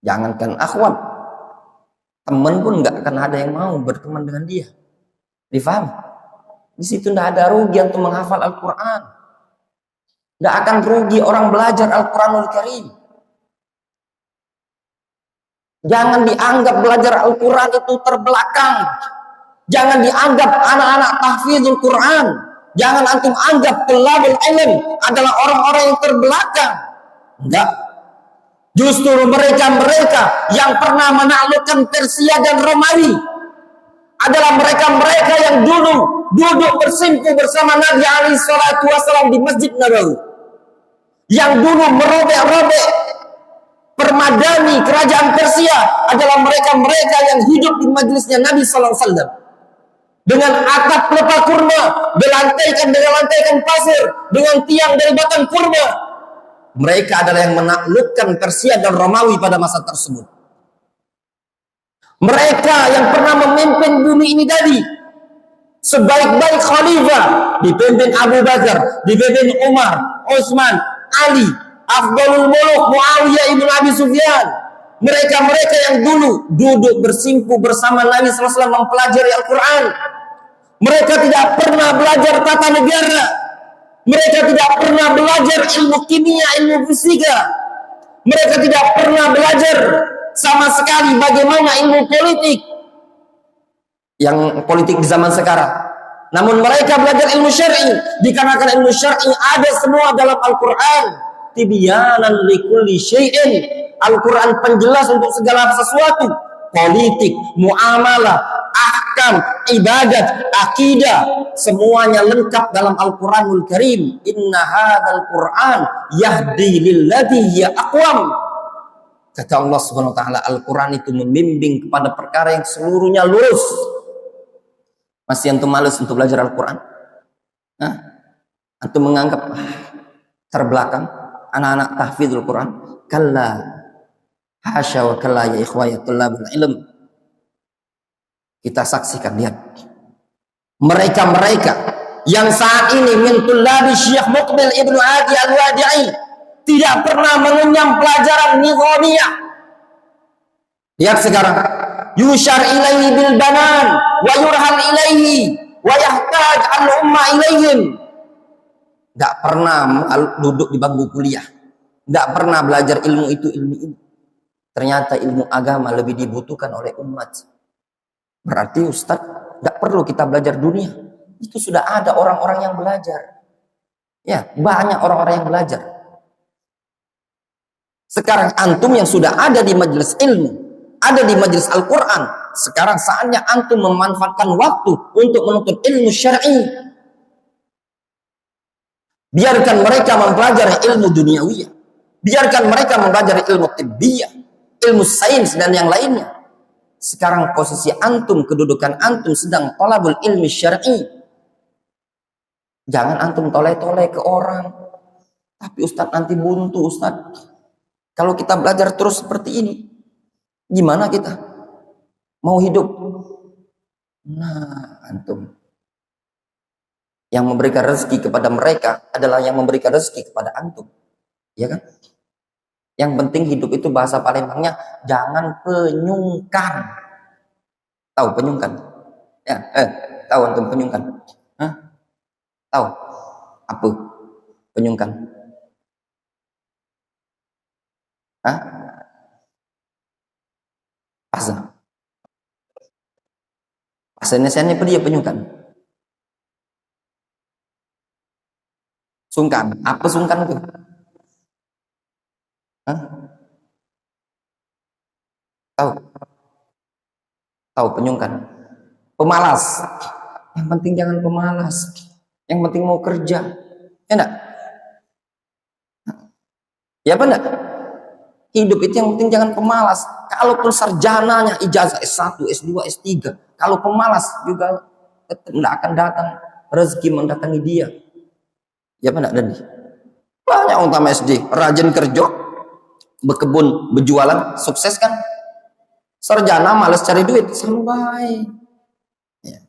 B: jangankan akhwat, teman pun nggak akan ada yang mau berteman dengan dia. Difaham? Di situ nggak ada rugi untuk menghafal Al-Quran. Nggak akan rugi orang belajar Al-Quranul Karim. Jangan dianggap belajar Al-Quran itu terbelakang. Jangan dianggap anak-anak tahfidzul Quran. Jangan antum anggap thalabul ilm adalah orang-orang yang terbelakang. Enggak. Justru mereka-mereka yang pernah menaklukkan Persia dan Romawi adalah mereka-mereka yang dulu duduk bersimpu bersama Nabi alaihi salatu wasallam di Masjid Nabawi. Yang dulu merobek-robek permadani kerajaan Persia adalah mereka-mereka yang hidup di majelisnya Nabi sallallahu alaihi wasallam. Dengan atap pelepah kurma, berlantaikan dengan lantaikan pasir, dengan tiang dari batang kurma. Mereka adalah yang menaklukkan Persia dan Romawi pada masa tersebut. Mereka yang pernah memimpin bumi ini tadi, sebaik-baik khalifah, dipimpin Abu Bakar, dipimpin Umar, Utsman, Ali, Afdalul Muluk, Muawiyah ibn Abi Sufyan. Mereka-mereka yang dulu duduk bersimpu bersama Nabi SAW mempelajari Al-Quran. Mereka tidak pernah belajar tata negara. Mereka tidak pernah belajar ilmu kimia, ilmu fisika. Mereka tidak pernah belajar sama sekali bagaimana ilmu politik, yang politik di zaman sekarang. Namun mereka belajar ilmu syar'i, dikarenakan ilmu syar'i ada semua dalam Al-Quran. Tibyanan likulli syai'in. Al-Quran penjelas untuk segala sesuatu. Politik, muamalah, ahkam, ibadat, akidah, semuanya lengkap dalam Al-Quranul Karim. Inna hadzal Qur'an yahdi lillati hiya aqwam. Kata Allah Subhanahu wa taala, Al-Quran itu membimbing kepada perkara yang seluruhnya lurus. Masih antum malas untuk belajar Al-Quran? Antum menganggap terbelakang anak-anak tahfidzul Quran? Kalla, hasya wa kalla ya ikhwaya tullabul ilm. Kita saksikan, lihat. Mereka-mereka yang saat ini min tullabi Syekh Muqbil Ibnu Hadi Al-Wadi'i tidak pernah mengenyam pelajaran nizamiyah. Lihat sekarang, yushar ilaihi bil banan wa yurhal ilaihi wa yahtaj al-umma ilaihim. Tidak pernah duduk di bangku kuliah, tidak pernah belajar ilmu itu, ilmu ini. Ternyata ilmu agama lebih dibutuhkan oleh umat. Berarti Ustaz, tidak perlu kita belajar dunia. Itu sudah ada orang-orang yang belajar. Ya, banyak orang-orang yang belajar. Sekarang antum yang sudah ada di majelis ilmu, ada di majelis Al-Quran. Sekarang saatnya antum memanfaatkan waktu untuk menuntut ilmu syar'i. Biarkan mereka mempelajari ilmu duniawiyah. Biarkan mereka mempelajari ilmu tibbiyah, ilmu sains dan yang lainnya. Sekarang posisi antum, kedudukan antum sedang thalabul ilmi syar'i. Jangan antum toleh-toleh ke orang. Tapi Ustadz nanti buntu Ustadz. Kalau kita belajar terus seperti ini, gimana kita mau hidup? Nah, antum yang memberikan rezeki kepada mereka adalah yang memberikan rezeki kepada antum, ya kan? Yang penting hidup itu bahasa Palembangnya jangan penyungkan. Tahu penyungkan? Ya, tahu antum penyungkan? Hah? Tahu apa penyungkan? Hah? Bahasa Indonesia-nya apa dia penyungkan? Sungkan. Apa sungkan itu? Hah? Tahu? Tahu penyungkan? Pemalas. Yang penting jangan pemalas. Yang penting mau kerja. Ya enggak? Ya apa enggak? Hidup itu yang penting jangan pemalas. Kalaupun sarjananya ijazah S1, S2, S3, kalau pemalas juga tidak akan datang rezeki mendatangi dia. Ya apa enggak, Dandi? Banyak orang tamat SD, rajin kerja, berkebun, berjualan, sukses kan? Sarjana malas cari duit, sama baik. Ya.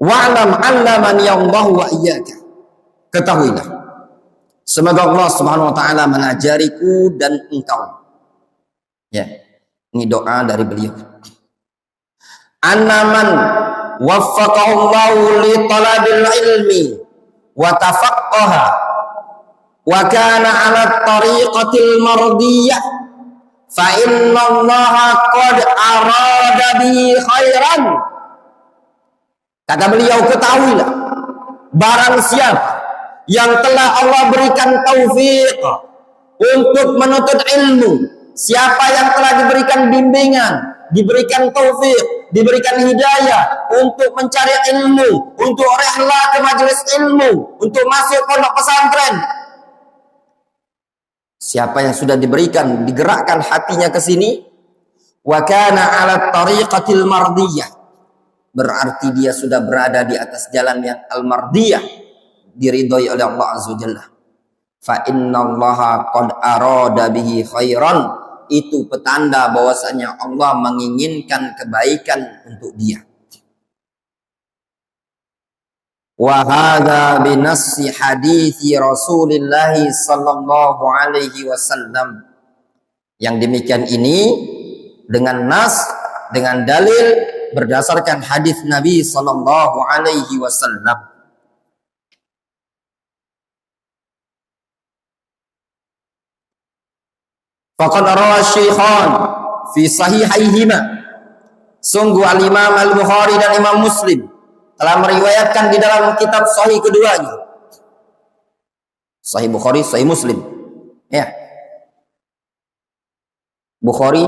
B: Wa'lam 'allamani Allah wa iyyaka. Ketahuilah, semoga Allah Subhanahu wa taala mengajariku dan engkau. Ya. Ini doa dari beliau. Annaman waffaqahu Allah li talabil ilmi wa tafaqqaha wa kana 'ala tariqatil mardiyah fa inna Allah qad arada bihi khairan. Kata beliau, ketahuilah, barang siapa yang telah Allah berikan taufik untuk menuntut ilmu, siapa yang telah diberikan bimbingan, diberikan taufik, diberikan hidayah untuk mencari ilmu, untuk rehlah ke majelis ilmu, untuk masuk pondok pesantren. Siapa yang sudah diberikan, digerakkan hatinya ke sini, wa kana 'ala tariqatil mardiyah, berarti dia sudah berada di atas jalan yang al-mardiyah, diridhoi oleh Allah Azza wa Jalla. Fa innallaha qad arada bihi khairan, itu petanda bahwasanya Allah menginginkan kebaikan untuk dia. Wa hadza bi nassi hadithi Rasulillah sallallahu alaihi wasallam. Yang demikian ini dengan nas, dengan dalil berdasarkan hadis Nabi sallallahu alaihi wasallam. Faqad rawa Syaikhan fi sahihaihima, sungguh al-Imam Al-Bukhari dan Imam Muslim telah meriwayatkan di dalam kitab sahih keduanya. Sahih Bukhari, Sahih Muslim. Ya. Bukhari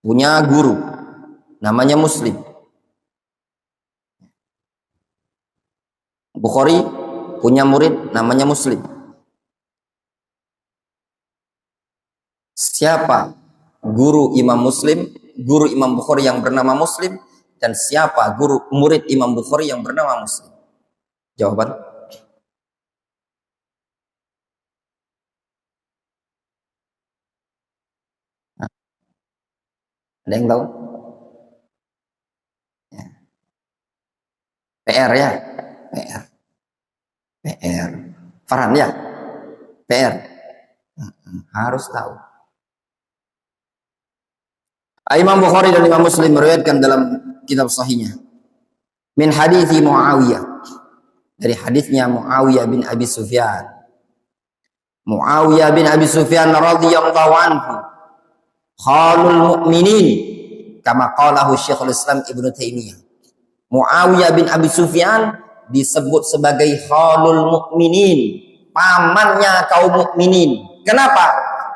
B: punya guru namanya Muslim. Bukhari punya murid namanya Muslim. Siapa guru Imam Muslim, guru Imam Bukhari yang bernama Muslim, dan siapa guru murid Imam Bukhari yang bernama Muslim? Jawaban? Ada yang tahu? Ya. PR ya? PR. PR. Farhan ya? PR. Harus tahu. Imam Bukhari dan Imam Muslim meriwayatkan dalam kitab sahihnya min hadithi Muawiyah, dari hadisnya Muawiyah bin Abi Sufyan. Muawiyah bin Abi Sufyan radhiyallahu anhu khalul mu'minin kama qalahu Syekhul Islam Ibnu Taimiyah. Muawiyah bin Abi Sufyan disebut sebagai khalul mu'minin, pamannya kaum mukminin. Kenapa?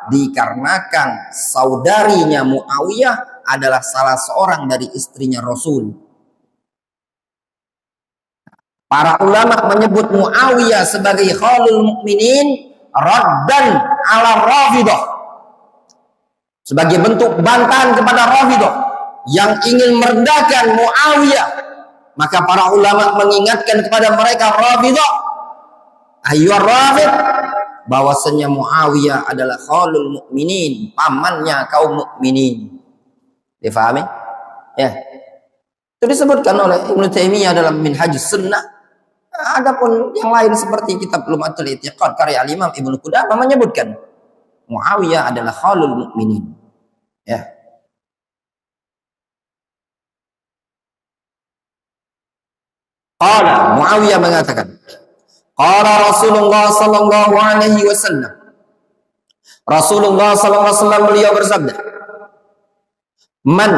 B: Dikarenakan saudarinya Muawiyah adalah salah seorang dari istrinya Rasul. Para ulama menyebut Muawiyah sebagai khalul mukminin raddan ala Rafidah, sebagai bentuk bantahan kepada Rafidah yang ingin merendahkan Muawiyah. Maka para ulama mengingatkan kepada mereka Rafidah, ayyuhar Rafid, bahwasanya Muawiyah adalah khalul mukminin, pamannya kaum mukminin. Difahami? Ya. Itu disebutkan oleh Ibnu Taimiyah dalam Minhajus Sunnah. Adapun yang lain seperti kitab Lumatul I'tiqad karya Imam Ibnu Qudamah menyebutkan Muawiyah adalah khalul mukminin. Ya. Qala, Muawiyah mengatakan, qala Rasulullah sallallahu alaihi wasallam. Rasulullah sallallahu alaihi wasallam beliau bersabda, "Man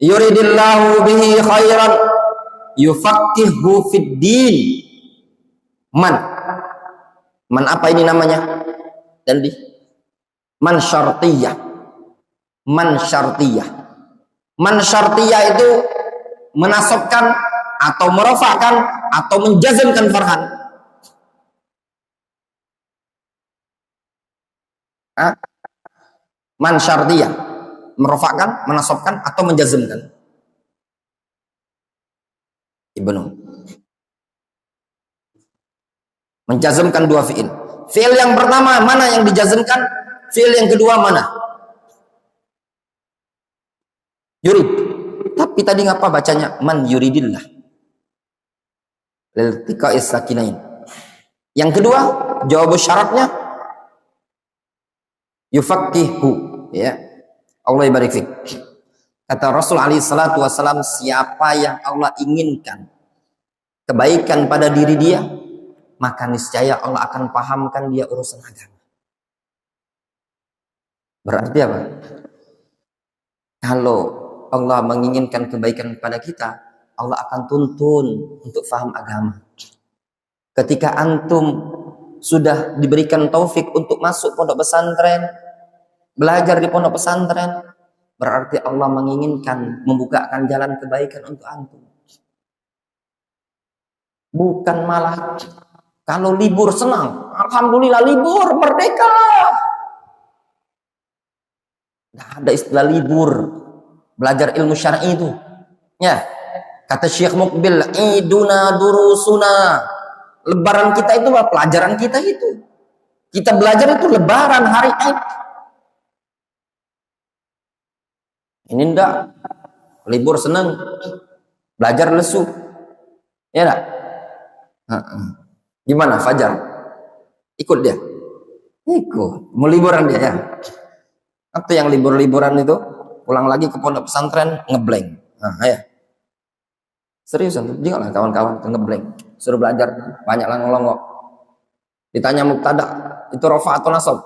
B: yuridillahu bihi khairan yufaqihu fid din." Man apa ini namanya? Dan di man syartiyah. Man syartiyah. Man syartiyah itu menasabkan atau merofakkan atau menjazmkan farhan. Man syartiyah, merofakkan, menasabkan atau menjazmkan. Ibnu menjazmkan dua fiil. Fiil yang pertama mana yang dijazmkan? Fiil yang kedua mana? Yurid. Tapi tadi ngapa bacanya man yuridillah? Liltiqa'is sakinain. Yang kedua, jawab syaratnya yufaqihu, ya. Allah barik fik. Kata Rasul alaihi salatu wasalam, siapa yang Allah inginkan kebaikan pada diri dia, maka niscaya Allah akan pahamkan dia urusan agama. Berarti apa? Kalau Allah menginginkan kebaikan kepada kita, Allah akan tuntun untuk faham agama. Ketika antum sudah diberikan taufik untuk masuk pondok pesantren, belajar di pondok pesantren, berarti Allah menginginkan membukakan jalan kebaikan untuk antum. Bukan malah kalau libur senang, alhamdulillah libur, merdeka. Tidak ada istilah libur. Belajar ilmu syar'i itu. Ya, kata Syekh Muqbil, iduna durusuna. Lebaran kita itu apa? Pelajaran kita itu. Kita belajar itu lebaran, hari Id. Ini enggak. Libur senang. Belajar lesu. Ya enggak? Gimana Fajar? Ikut dia? Ikut. Mau liburan dia ya? Atau yang libur-liburan itu pulang lagi ke pondok pesantren ngeblank. Nah, ya. Seriusan, dia lah kawan-kawan ngeblank. Suruh belajar, banyak lah ngelongok. Ditanya mubtada, itu rofa atau nasab?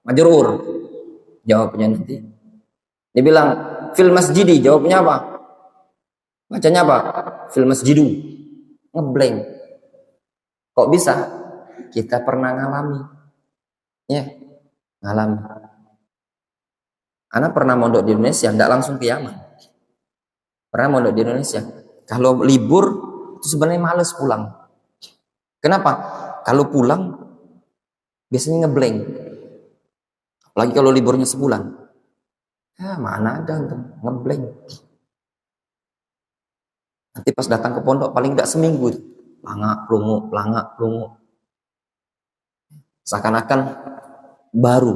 B: Majrur. Jawabnya nanti. Dia bilang fil masjidi, jawabnya apa? Bacanya apa? Fil masjidu. Ngeblank. Kok bisa? Kita pernah ngalami. Ya, ngalami. Anak pernah mondok di Indonesia, tidak langsung ke Yaman. Pernah mondok di Indonesia. Kalau libur, itu sebenarnya males pulang. Kenapa? Kalau pulang, biasanya ngeblank. Apalagi kalau liburnya sebulan. Ya, mana ada ngeblank. Nanti pas datang ke pondok, paling tidak seminggu. Pelangak, pelungu. Seakan-akan baru.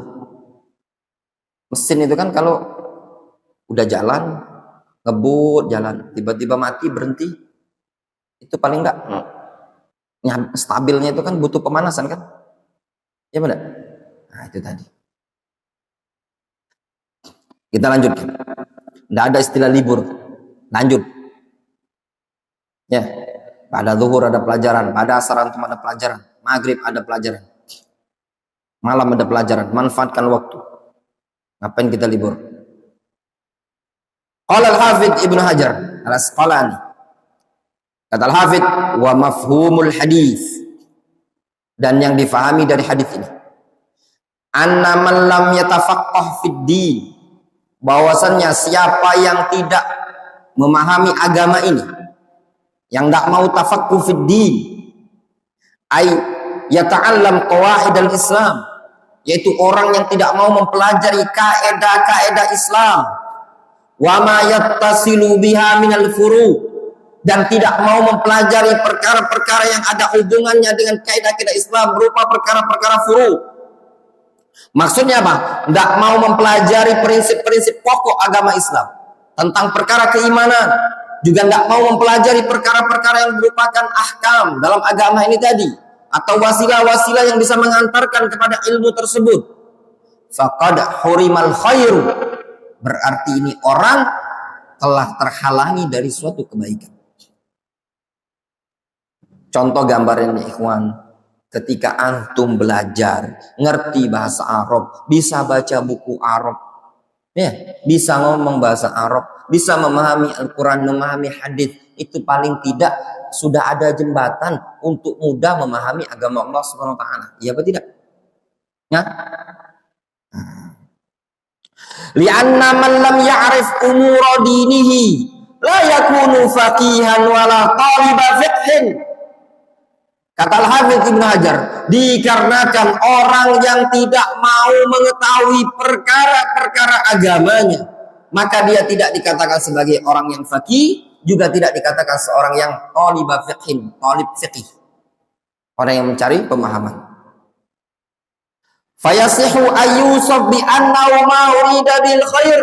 B: Mesin itu kan kalau udah jalan, ngebut jalan, tiba-tiba mati, berhenti, itu paling enggak stabilnya itu kan butuh pemanasan kan? Ya benar? Nah itu tadi. Kita lanjutkan. Tidak ada istilah libur. Lanjut. Ya. Pada zuhur ada pelajaran, pada asar antum ada pelajaran, maghrib ada pelajaran, malam ada pelajaran. Manfaatkan waktu. Ngapain kita libur? Qala al-Hafidz Ibnu Hajar al-Asqalani. Kata al-Hafidz, wa mafhumul hadis. Dan yang difahami dari hadis ini, anna man lam yatafaqqah fid din, bahwasannya siapa yang tidak memahami agama ini, yang tidak mau tafaqquh fid din, ay yata'allam qawaidal Islam, yaitu orang yang tidak mau mempelajari kaidah-kaidah Islam, wa ma yattasilu biha minal furu', dan tidak mau mempelajari perkara-perkara yang ada hubungannya dengan kaidah-kaidah Islam berupa perkara-perkara furu'. Maksudnya apa? Tidak mau mempelajari prinsip-prinsip pokok agama Islam tentang perkara keimanan, juga tidak mau mempelajari perkara-perkara yang merupakan ahkam dalam agama ini tadi, atau wasilah-wasilah yang bisa mengantarkan kepada ilmu tersebut. Faqad hurimal khairu, berarti ini orang telah terhalangi dari suatu kebaikan. Contoh gambaran ini, ikhwan, ketika antum belajar, ngerti bahasa Arab, bisa baca buku Arab, ya, bisa ngomong bahasa Arab, bisa memahami Al-Quran, memahami hadis, itu paling tidak sudah ada jembatan untuk mudah memahami agama Allah Subhanahu wa taala. Iya apa tidak? Ya? Li'anna man lam ya'rif umura dinihi la yakunu faqihan wala taliba fiqhin. Kata Al-Hafidz Ibnu Hajar, dikarenakan orang yang tidak mau mengetahui perkara-perkara agamanya, maka dia tidak dikatakan sebagai orang yang faqih, juga tidak dikatakan seorang yang talibah fiqhin, talib fiqih, orang yang mencari pemahaman. Fayasihu ayyusaf bi annahu ma urida bil khair,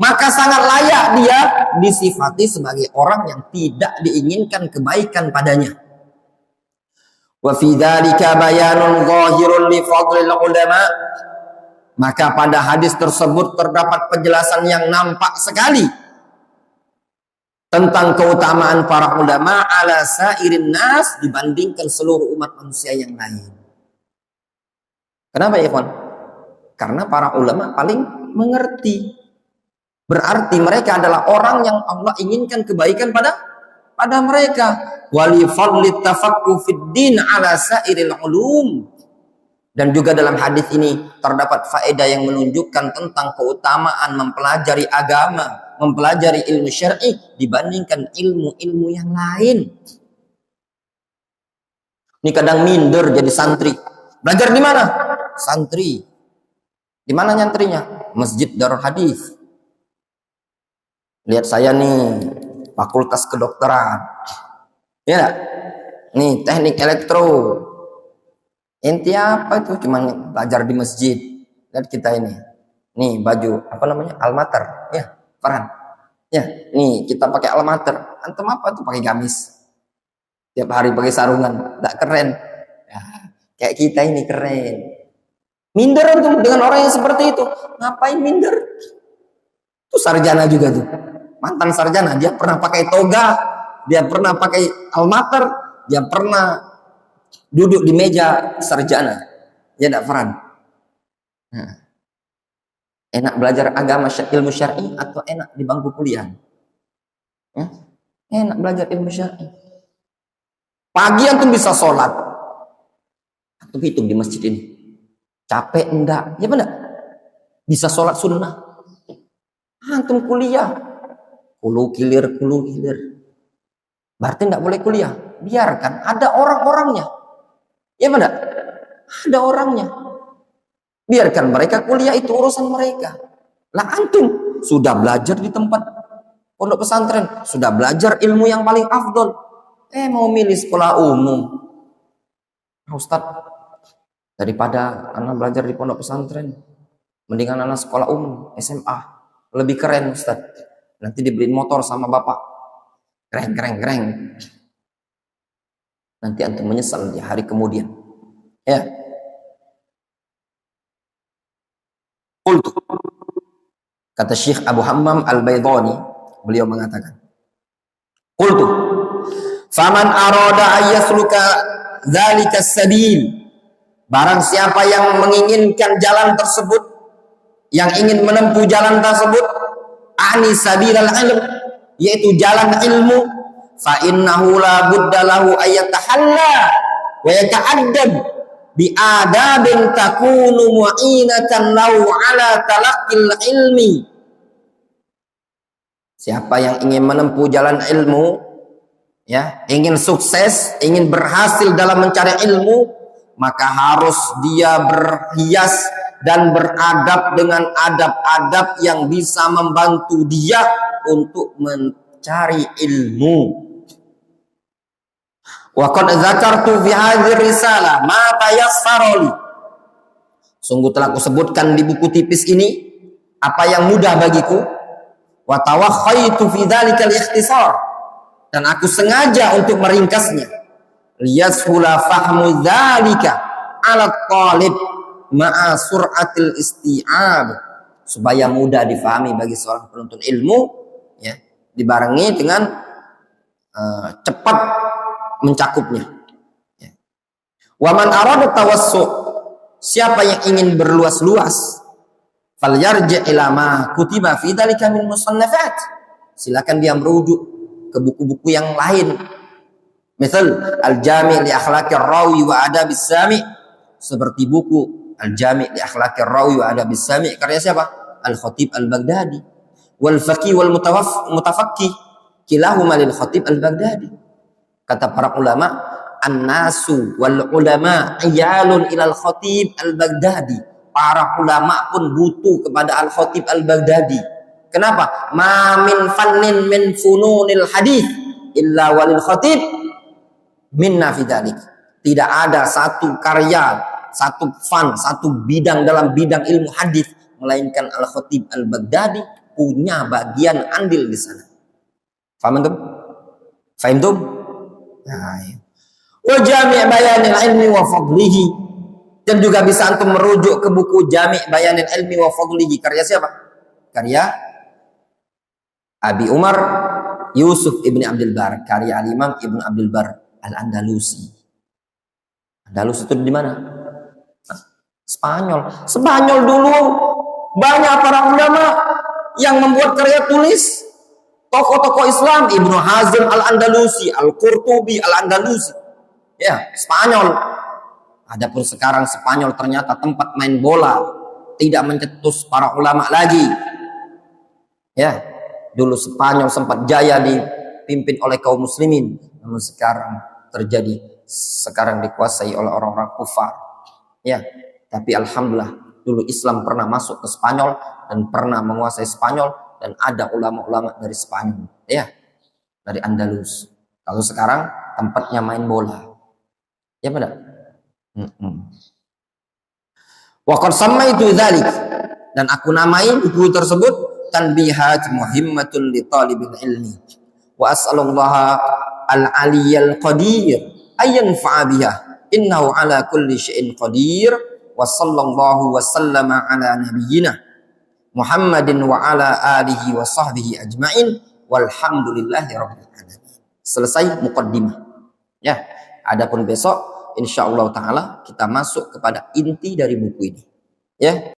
B: maka sangat layak dia disifati sebagai orang yang tidak diinginkan kebaikan padanya. Wa fi dzalika bayanun zahirun li fadlil ulama, maka pada hadis tersebut terdapat penjelasan yang nampak sekali tentang keutamaan para ulama ala sairin nas dibandingkan seluruh umat manusia yang lain. Kenapa ya, kawan? Karena para ulama paling mengerti. Berarti mereka adalah orang yang Allah inginkan kebaikan pada mereka. Wali fadli tafaqquh fid din ala sairil ulum, dan juga dalam hadis ini terdapat faedah yang menunjukkan tentang keutamaan mempelajari agama, mempelajari ilmu syar'i dibandingkan ilmu-ilmu yang lain. Ini kadang minder jadi santri. Belajar di mana? Santri. Di mana nyantrinya? Masjid Darul Hadis. Lihat saya nih, Fakultas Kedokteran. Ya, nih teknik elektro. Inti apa itu? Cuman belajar di masjid. Lihat kita ini. Nih baju apa namanya? Almater. Ya, Farhan. Ya, nih kita pakai almater. Antum apa tuh pakai gamis? Tiap hari pakai sarungan. Enggak keren. Ya, kayak kita ini keren. Minder antum dengan orang yang seperti itu. Ngapain minder? Itu sarjana juga tuh. Mantan sarjana, dia pernah pakai toga. Dia pernah pakai almater, dia pernah duduk di meja sarjana. Ya enggak, Farhan? Nah, enak belajar agama ilmu syar'i atau enak di bangku kuliah? Enak belajar ilmu syar'i. Pagi antum bisa sholat. Antum hitung di masjid ini. Capek enggak? Ya benar. Bisa sholat sunnah. Antum kuliah. Kulu kilir. Berarti enggak boleh kuliah. Biarkan ada orang-orangnya. Ya benar? Ada orangnya. Biarkan mereka kuliah, itu urusan mereka. Lah antum sudah belajar di tempat pondok pesantren, sudah belajar ilmu yang paling afdol. Mau milih sekolah umum. Ustaz, daripada anak belajar di pondok pesantren, mendingan anak sekolah umum, SMA. Lebih keren, Ustaz. Nanti dibeliin motor sama bapak. Keren. Nanti antum menyesal di hari kemudian. Ya. Qultu. Kata Syekh Abu Hammam Al-Baydhani, beliau mengatakan, Qultu, faman arada ayyasluka dzalika sabil, barang siapa yang menginginkan jalan tersebut, yang ingin menempuh jalan tersebut, ani sabilal ilm, yaitu jalan ilmu, fa innahu la budda lahu ayyatahalla wa yata'addab bi adabin takunu mu'inatan lahu ala talaqqil ilmi. Siapa yang ingin menempuh jalan ilmu, ya, ingin sukses, ingin berhasil dalam mencari ilmu, maka harus dia berhias dan beradab dengan adab-adab yang bisa membantu dia untuk mencari ilmu. Wa qad dzakartu fi hadhihi risalah ma tayassara li. Sungguh telah kusebutkan di buku tipis ini apa yang mudah bagiku. Wa tawakhaitu fi dzalikal ikhtisar, dan aku sengaja untuk meringkasnya. Liyashula fahmu dzalika 'ala talib ma'a sur'atil isti'ab, supaya mudah difahami bagi seorang penuntut ilmu, ya, dibarengi dengan cepat mencakupnya, ya. Wa man arada tawassu, siapa yang ingin berluas-luas, falyarji' ila ma kutiba fi dzalika min musannafat, silakan dia merujuk ke buku-buku yang lain. Misal Al-Jami' li Akhlaqir Rawi wa Adabis Sami', seperti buku Al-Jami' li Akhlaqir Rawi wa Adabis Sami' karya siapa? Al-Khatib Al-Baghdadi. Wal Faqih wal Mutafaqqih kilahuma lil Khatib Al-Baghdadi. Kata para ulama, an-nasu wal ulama iyalun ilal Khatib Al-Baghdadi. Para ulama pun butuh kepada Al-Khatib Al-Baghdadi. Kenapa? Ma min fannin min fununil hadis illa walil Khatib minna fi dzalik. Tidak ada satu karya, satu fan, satu bidang dalam bidang ilmu hadis melainkan Al-Khatib Al-Baghdadi punya bagian andil di sana. Faham antum? Faham antum? Nah, ya. Wa Jami' Bayanil Ilmi wa Fadlihi, dan juga bisa antum merujuk ke buku Jami' Bayanil Ilmi wa Fadlihi, karya siapa? Karya Abi Umar Yusuf Ibni Abdul Bar, karya Al-Imam Ibn Abdul Bar Al-Andalusi. Andalus itu di mana? Spanyol. Spanyol dulu banyak para ulama yang membuat karya tulis. Tokoh-tokoh Islam, Ibnu Hazm Al-Andalusi, Al-Qurtubi Al-Andalusi. Ya, Spanyol. Adapun sekarang Spanyol ternyata tempat main bola, tidak mencetus para ulama lagi. Ya, dulu Spanyol sempat jaya dipimpin oleh kaum muslimin, namun sekarang dikuasai oleh orang-orang kufar. Ya, tapi alhamdulillah dulu Islam pernah masuk ke Spanyol dan pernah menguasai Spanyol, dan ada ulama-ulama dari Spanyol, ya, dari Andalus. Kalau sekarang tempatnya main bola. Ya benar. Wa qad sammaitu dzalik, dan aku namai buku tersebut Tanbihat Muhimmatun li Talibil Ilmi. Wa as'alullaha al-aliyyal qadir ayyanfa'a biha innahu ala kulli syai'in qadir. Wa sallallahu wa sallama ala nabiyyina Muhammadin wa ala alihi wa sahbihi ajma'in walhamdulillahi rabbil alamin. Selesai muqaddimah. Ya, adapun besok insyaallah taala kita masuk kepada inti dari buku ini. Ya.